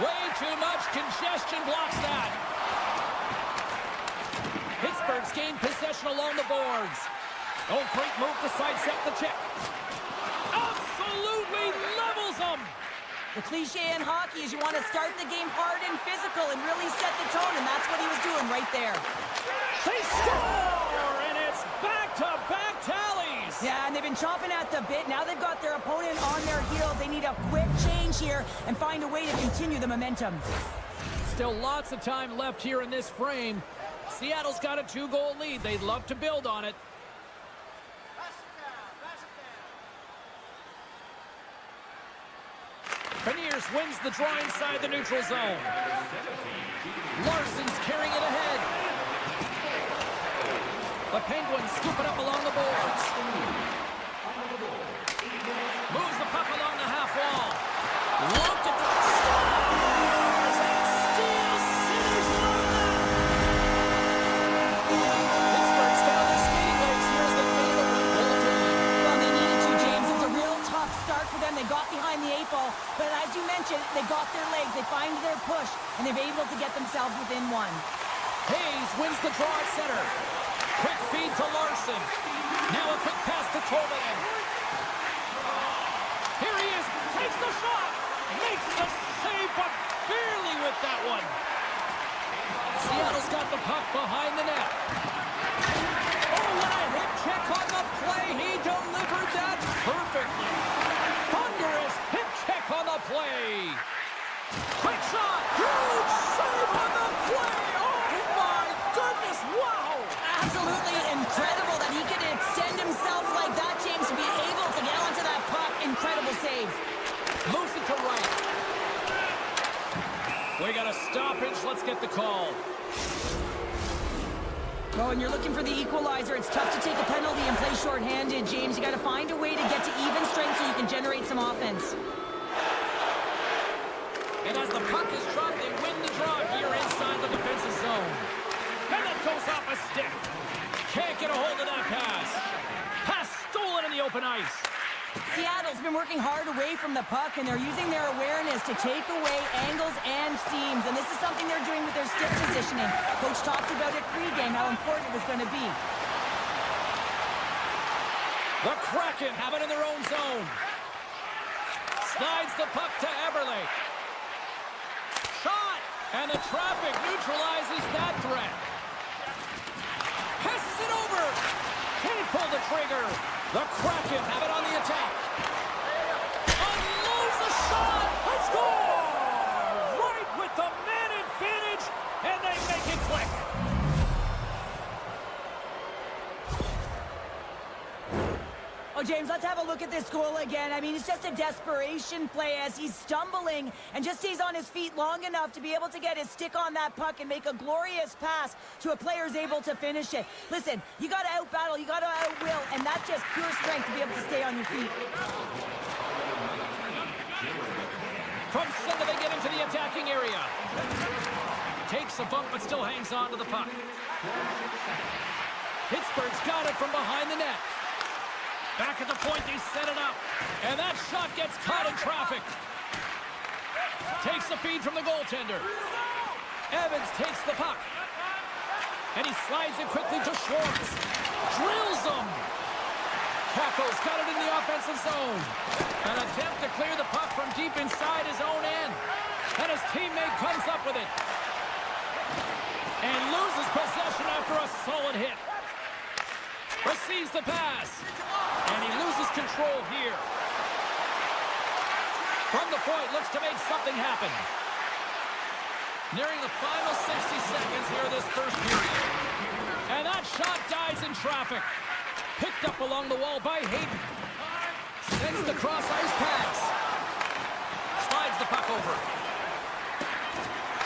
Way too much congestion blocks that. Pittsburgh's gained possession along the boards. Oh, great move to sidestep the check. Absolutely levels them. The cliche in hockey is you want to start the game hard and physical and really set the tone, and that's what he was doing right there. They score, and it's back-to-back tallies. Yeah, and they've been chomping at the bit. Now they've got their opponent on their heels. They need a quick change here and find a way to continue the momentum. Still lots of time left here in this frame. Seattle's got a 2-goal lead. They'd love to build on it. Beniers wins the draw inside the neutral zone. Larson's carrying it ahead. The Penguins scoop it up along the boards. Moves the puck along the half wall. Looked at the stars and steals Simmons. Pittsburgh's found their skating legs here as they made it a 1-goal game. Well, they needed to, James. It's a real tough start for them. They got behind the 8 ball, but as you mentioned, they got their legs. They find their push, and they're able to get themselves within 1. Hayes wins the draw at center. Quick feed to Larson. Now a quick pass to Tolvanen. Here he is. Takes the shot. Makes the save, but barely with that one. Seattle's got the puck behind the net. Oh, what a hip check on the play. He delivered that perfectly. Thunderous hip check on the play. Quick shot. Huge save on the play. Oh, my goodness. Wow. Absolutely incredible that he could extend himself like that, James, to be able to get onto that puck. Incredible save. Moves it to right. We got a stoppage. Let's get the call. Well, when you're looking for the equalizer, it's tough to take a penalty and play shorthanded, James. You got to find a way to get to even strength so you can generate some offense. And as the puck is dropped, they win the draw here inside the defensive zone. And that goes off a stick. Can't get a hold of that pass. Pass stolen in the open ice. Seattle's been working hard away from the puck, and they're using their awareness to take away angles and seams. And this is something they're doing with their stick positioning. Coach talked about it pregame, how important it was going to be. The Kraken have it in their own zone. Slides the puck to Eberle. Shot! And the traffic neutralizes that threat. Passes it over. Can't pull the trigger. The Kraken have it on the attack. Unloads the shot. Let's go! Right with the man advantage, and they make it click. Oh, James, let's have a look at this goal again. I mean, it's just a desperation play as he's stumbling and just stays on his feet long enough to be able to get his stick on that puck and make a glorious pass to a player who's able to finish it. Listen, you got to out-battle, you got to out-will, and that's just pure strength to be able to stay on your feet. From center, they get into the attacking area. Takes a bump, but still hangs on to the puck. Pittsburgh's got it from behind the net. Back at the point, they set it up. And that shot gets caught in traffic. Takes the feed from the goaltender. Evans takes the puck. And he slides it quickly to Schwartz. Drills him. Kako's got it in the offensive zone. An attempt to clear the puck from deep inside his own end. And his teammate comes up with it. And loses possession after a solid hit. Receives the pass. And he loses control here. From the point, looks to make something happen. Nearing the final 60 seconds here of this first period. And that shot dies in traffic. Picked up along the wall by Hayden. Sends the cross-ice pass. Slides the puck over.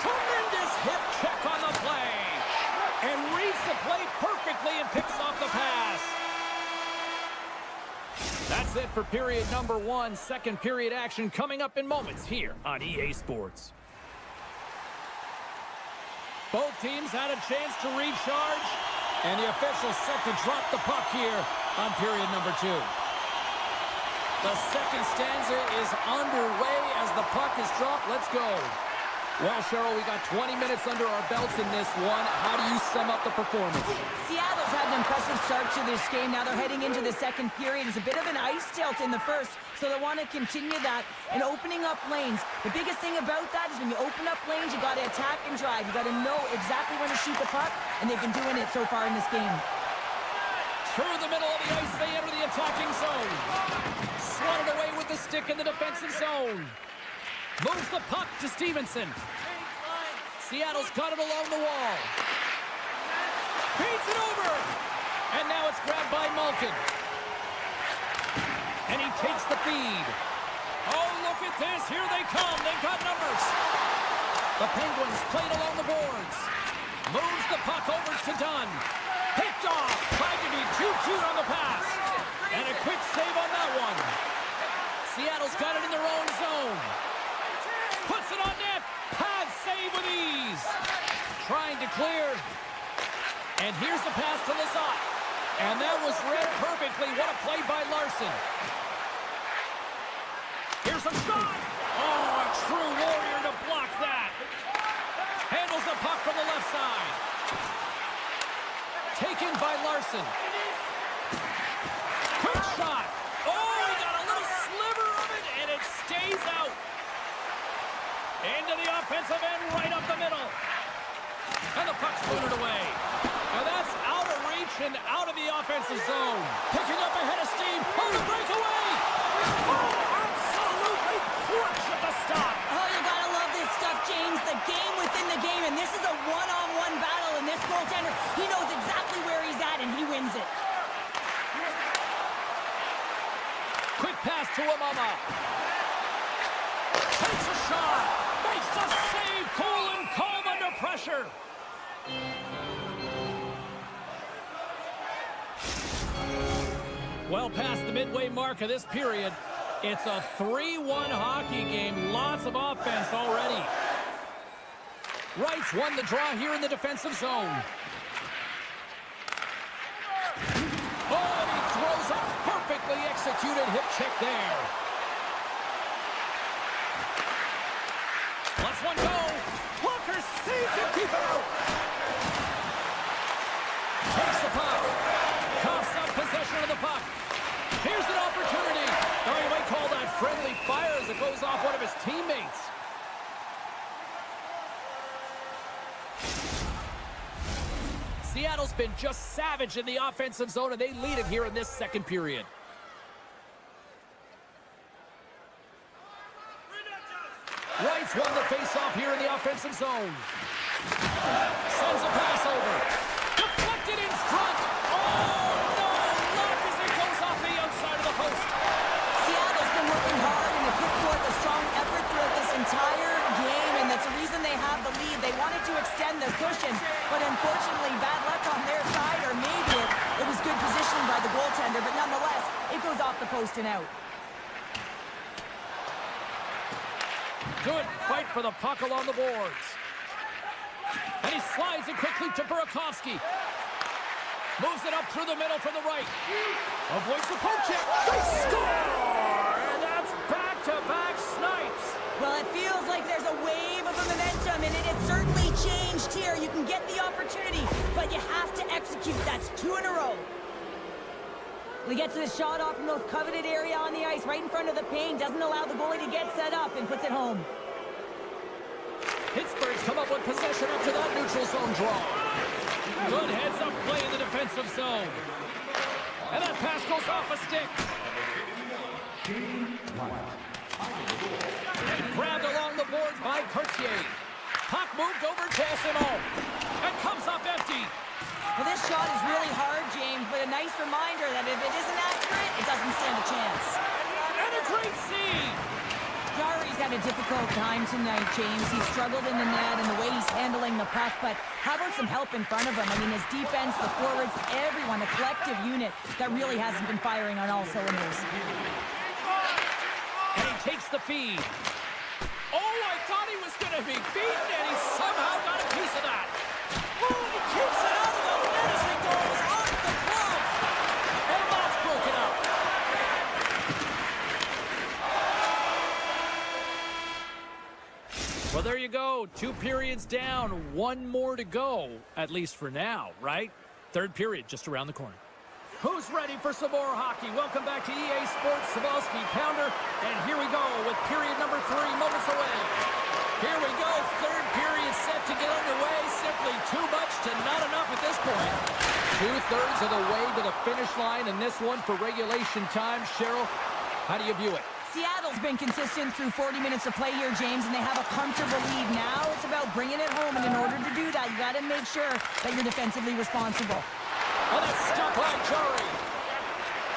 Tremendous hip check on the play. And reads the play perfectly and picks off the pass. That's it for period number 1. Second period action coming up in moments here on EA Sports. Both teams had a chance to recharge, and the officials set to drop the puck here on period number 2. The second stanza is underway as the puck is dropped. Let's go. Well, Cheryl, we got 20 minutes under our belts in this one. How do you sum up the performance? Seattle's had an impressive start to this game. Now they're heading into the second period. It's a bit of an ice tilt in the first, so they want to continue that and opening up lanes. The biggest thing about that is when you open up lanes, you got to attack and drive. You got to know exactly when to shoot the puck, and they've been doing it so far in this game. Through the middle of the ice, they enter the attacking zone. Swatted away with the stick in the defensive zone. Moves the puck to Stevenson. Seattle's got it along the wall. Feeds it over. And now it's grabbed by Malkin. And he takes the feed. Oh, look at this. Here they come. They've got numbers. The Penguins played along the boards. Moves the puck over to Dunn. Picked off. Tried to be too cute on the pass. And a quick save on that one. Seattle's got it in their own zone. Puts it on net. Pad save with ease. Trying to clear. And here's the pass to Lazat. And that was read perfectly. What a play by Larson. Here's a shot. Oh, a true warrior to block that. Handles the puck from the left side. Taken by Larson. Quick shot. Oh, he got a little sliver of it, and it stays out. Into the offensive end, right up the middle. And the puck's booted away. And that's out of reach and out of the offensive zone. Picking up ahead of steam on the breakaway. Oh, absolutely crushed at the stop. Oh, you gotta love this stuff, James. The game within the game, and this is a one-on-one battle, and this goaltender, he knows exactly where he's at, and he wins it. Quick pass to Amama. Takes a shot. Makes the save. Cool and calm under pressure. Well past the midway mark of this period, it's a 3-1 hockey game. Lots of offense already. Wrights won the draw here in the defensive zone. Oh, and he throws a perfectly executed hip check there. Let's one go. Walker saved to keep it out. Takes the puck. Coughs up possession of the puck. Here's an opportunity. Oh, you might call that friendly fire as it goes off one of his teammates. Seattle's been just savage in the offensive zone, and they lead it here in this second period. Wright's won the face-off here in the offensive zone. Sends a pass over. Deflected in front. Oh, no! Not as it goes off the outside of the post. Seattle's been working hard and have put forth a strong effort throughout this entire game, and that's the reason they have the lead. They wanted to extend their cushion, but unfortunately, bad luck on their side, or maybe it was good positioning by the goaltender, but nonetheless, it goes off the post and out. Good fight for the puck along the boards. And he slides it quickly to Burakovsky. Moves it up through the middle from the right. Avoids the poke check. They score! And that's back-to-back snipes. Well, it feels like there's a wave of momentum, and it has certainly changed here. You can get the opportunity, but you have to execute. That's 2 in a row. He gets the shot off from the most coveted area on the ice, right in front of the paint. Doesn't allow the goalie to get set up and puts it home. Pittsburgh's come up with possession after that neutral zone draw. Good heads-up play in the defensive zone. And that pass goes off a stick. And grabbed along the boards by Cartier. Puck moved over to Esseno. And comes up empty. Well, this shot is really hard, James, but a nice reminder that if it isn't accurate, it doesn't stand a chance. And a great save! Jarry's had a difficult time tonight, James. He's struggled in the net and the way he's handling the puck, but how about some help in front of him? I mean, his defense, the forwards, everyone, a collective unit that really hasn't been firing on all cylinders. And he takes the feed. Oh, I thought he was going to be beaten, and he somehow got a piece of that. Oh, he keeps it out of the net as he goes off the glove. And that's broken up. Well, there you go. 2 periods down, 1 more to go, at least for now, right? Third period just around the corner. Who's ready for some more hockey? Welcome back to EA Sports Sabalski Pounder. And here we go with period number 3 moments away. Here we go, third period set to get underway. Simply too much to not enough at this point. 2/3 of the way to the finish line in this one for regulation time. Cheryl, how do you view it? Seattle's been consistent through 40 minutes of play here, James, and they have a comfortable lead. Now it's about bringing it home, and in order to do that, you got to make sure that you're defensively responsible. And that's stopped by Jarry.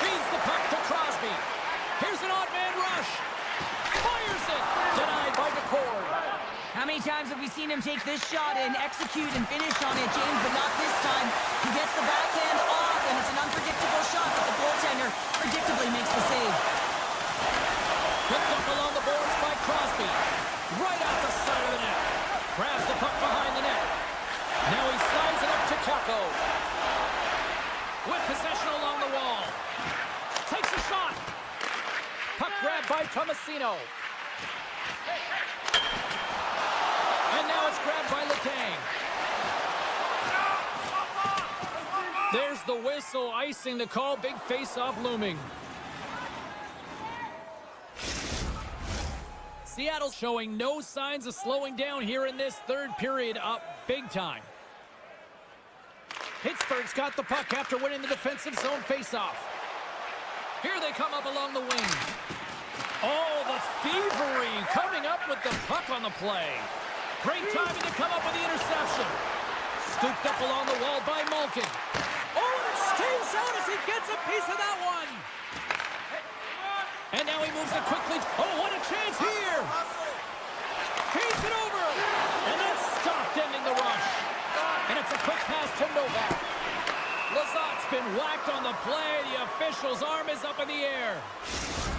Feeds the puck to Crosby. Here's an odd man rush. Fires it. Denied by McCord. How many times have we seen him take this shot and execute and finish on it, James, but not this time. He gets the backhand off, and it's an unpredictable shot, but the goaltender predictably makes the save. Picked up along the boards by Crosby. Right off the side of the net. Grabs the puck behind the net. Now he slides it up to Chaco. With possession along the wall. Takes a shot. Puck grabbed by Tomasino. And now it's grabbed by Letang. There's the whistle, icing the call. Big face-off looming. Seattle's showing no signs of slowing down here in this third period, up big time. Pittsburgh's got the puck after winning the defensive zone faceoff. Here they come up along the wing. Oh, the thievery coming up with the puck on the play. Great timing to come up with the interception. Scooped up along the wall by Malkin. Oh, and it stays out as he gets a piece of that one. And now he moves it quickly. Oh, what a chance here. Feeds it over. And that's stopped, ending the rush. And it's a quick pass to Novak. Lazat's been whacked on the play. The official's arm is up in the air.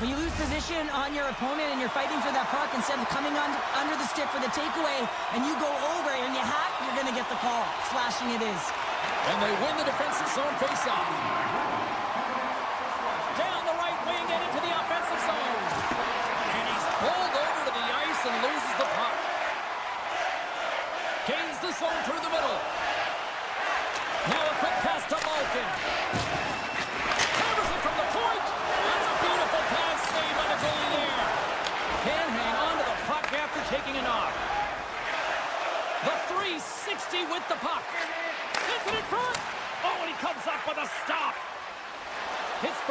When you lose position on your opponent and you're fighting for that puck instead of coming under the stick for the takeaway, and you go over and you hack, you're going to get the call. Slashing it is. And they win the defensive zone faceoff. Down the right wing and into the offensive zone. And he's pulled over to the ice and loses the puck. Gains the zone through the middle. Now a quick pass to Malkin. Hammers it from the point. That's a beautiful pass save by the goalie there. Can hang on to the puck after taking a knock. The 360 with the puck. Sends it in front.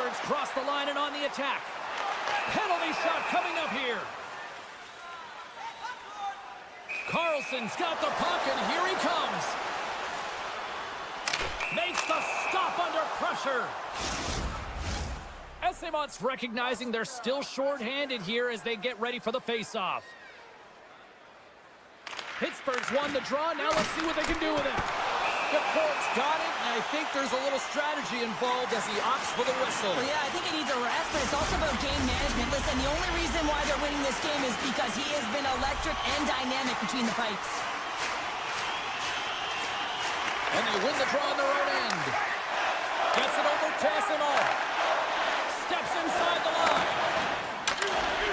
Pittsburgh's crossed the line and on the attack. Penalty shot coming up here. Carlson's got the puck, and here he comes. Makes the stop under pressure. Essamont's recognizing they're still short-handed here as they get ready for the face-off. Pittsburgh's won the draw. Now let's see what they can do with it. The court's got it, and I think there's a little strategy involved as he opts for the whistle. Well, yeah, I think he needs a rest, but it's also about game management. Listen, the only reason why they're winning this game is because he has been electric and dynamic between the pipes. And they win the draw on their own end. Gets it over to Essaimont. Steps inside the line.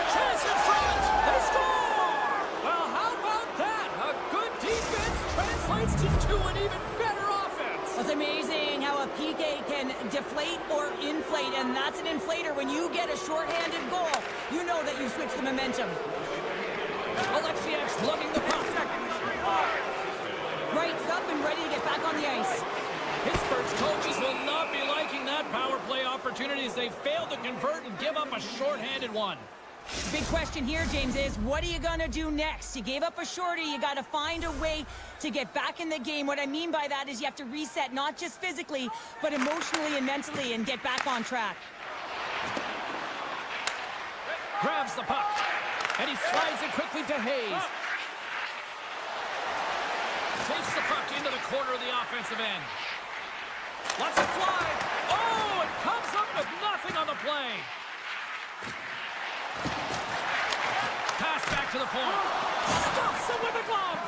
Chance in front. They score! Well, how about that? A good defense translates to an even better offense. It's amazing how a PK can deflate or inflate, and that's an inflator. When you get a shorthanded goal, you know that you switch the momentum. Alexiak's lugging the puck. Wright's up and ready to get back on the ice. Pittsburgh's coaches will not be liking that power play opportunity as they fail to convert and give up a shorthanded one. Big question here, James, is what are you going to do next? You gave up a shorty. You got to find a way to get back in the game. What I mean by that is you have to reset, not just physically, but emotionally and mentally, and get back on track. Grabs the puck, and he slides it quickly to Hayes. Takes the puck into the corner of the offensive end. Lets it fly. Oh, it comes up with nothing on the play. Pass back to the point. Stops him with a glove.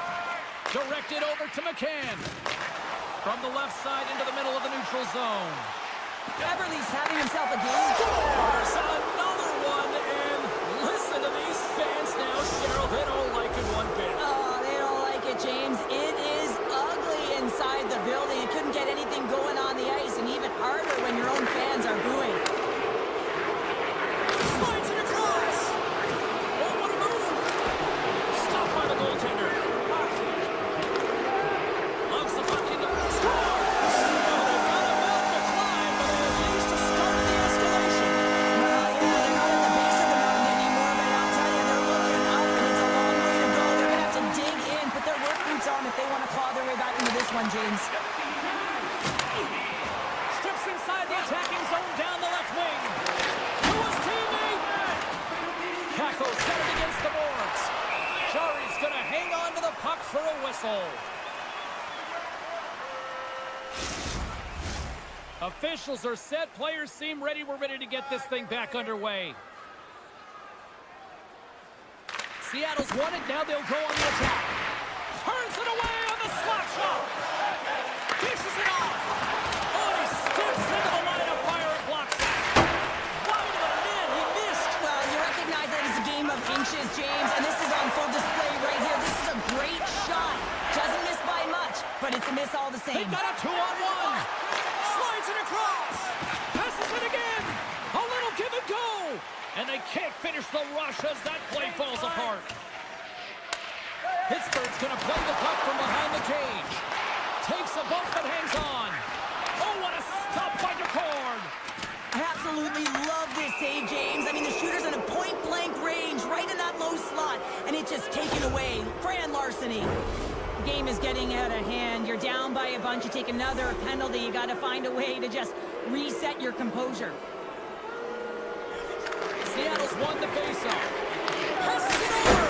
Directed over to McCann. From the left side into the middle of the neutral zone. Everly's having himself a game. Scores another one, and listen to these fans now, Cheryl. They don't like it one bit. Oh, they don't like it, James. It is ugly inside the building. You couldn't get anything going on the ice, and even harder when your own fans are booing. Slides it across. Oh, what a move. Stopped by the goaltender. Lugs the puck into the score. Oh, they've got a belt to climb, but at least to start the escalation. Well, yeah, they're not at the base of the mountain anymore, but I'll tell you, they're looking up, and it's a long way to go. They're going to have to dig in, put their work boots on if they want to claw their way back into this one, James. Steps inside the attacking zone down the left wing. To his teammate. Cackles got it against the boards. Jari's going to hang on to the puck for a whistle. Officials are set. Players seem ready. We're ready to get this thing back underway. Seattle's won it. Now they'll go on the attack. Turns it away on the slap shot. Dishes it off. Oh, he steps into the line of fire and blocks it. Wide of the net. He missed. Well, you recognize that it's a game of inches, James, and this is on full display right here. This is a great shot. Doesn't miss by much, but it's a miss all the They same. got a 2-on-1. Slides it across. Passes it again. A little give and go. And they can't finish the rush as that play falls apart. Pittsburgh's going to play the puck from behind the cage. Takes a bump but hangs on. Oh, what a stop by DeCord. I absolutely love this save, James. I mean, the shooter's in a point-blank range right in that low slot, and it's just taken away. Fran larceny. The game is getting out of hand. You're down by a bunch. You take another penalty. You got to find a way to just reset your composure. Seattle's won the faceoff. Passes it over.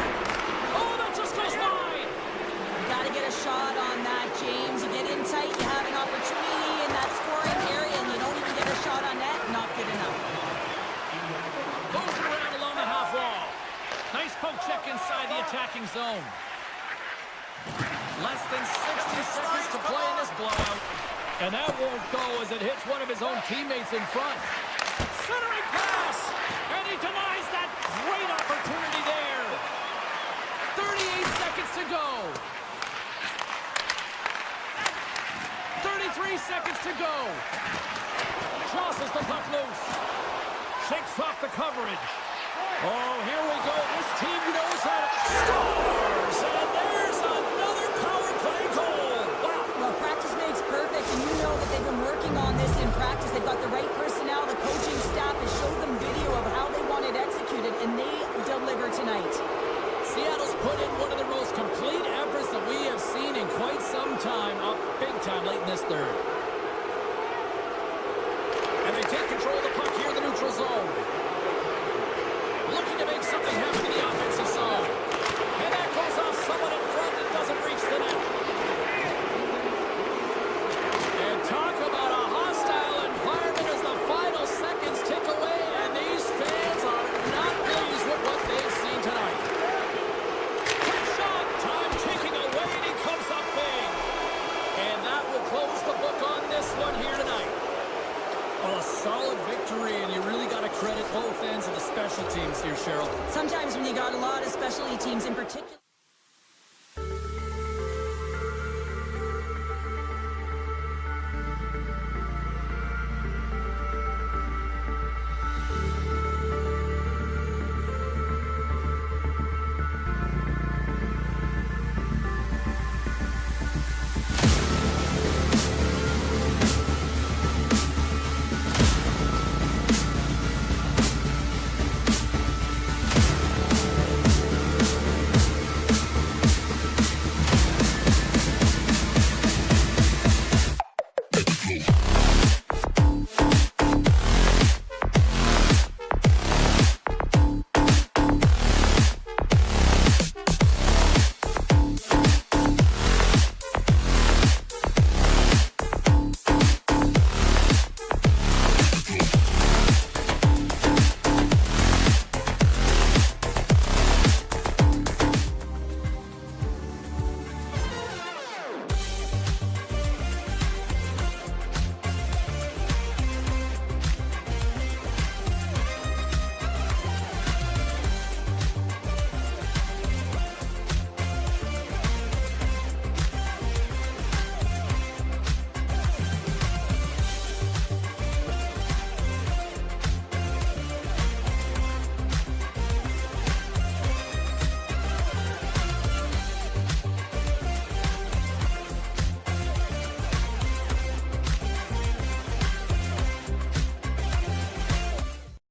Oh, that just goes wide. You got to get a shot on that, James. You get in tight, you have an opportunity in that scoring area, and you don't even get a shot on net. Not good enough. Moves it around along the half wall. Nice poke check inside the attacking zone. Less than 60 seconds to play in this blowout. And that won't go as it hits one of his own teammates in front. Centering pass! And he denies that great opportunity there. 38 seconds to go. 33 seconds to go. Jostles the puck loose. Shakes off the coverage. Oh, here we go. This team knows how to scores! And there's another power play goal. Wow. Well, practice makes perfect, and you know that they've been working on this in practice. They've got the right personnel, the coaching time, up big time late in this third. And they take control of the puck here in the neutral zone. Looking to make something happen in the offensive zone. And that goes off someone in front that doesn't reach the net. And talk about a hostile environment as the final seconds tick away, and these fans are not pleased with what they've seen tonight. Quick shot, time ticking away, and he comes up big. And that will close the book on this one here tonight. Well, a solid victory, and you really got to credit both ends of the special teams here, Cheryl. Sometimes when you got a lot of specialty teams in particular.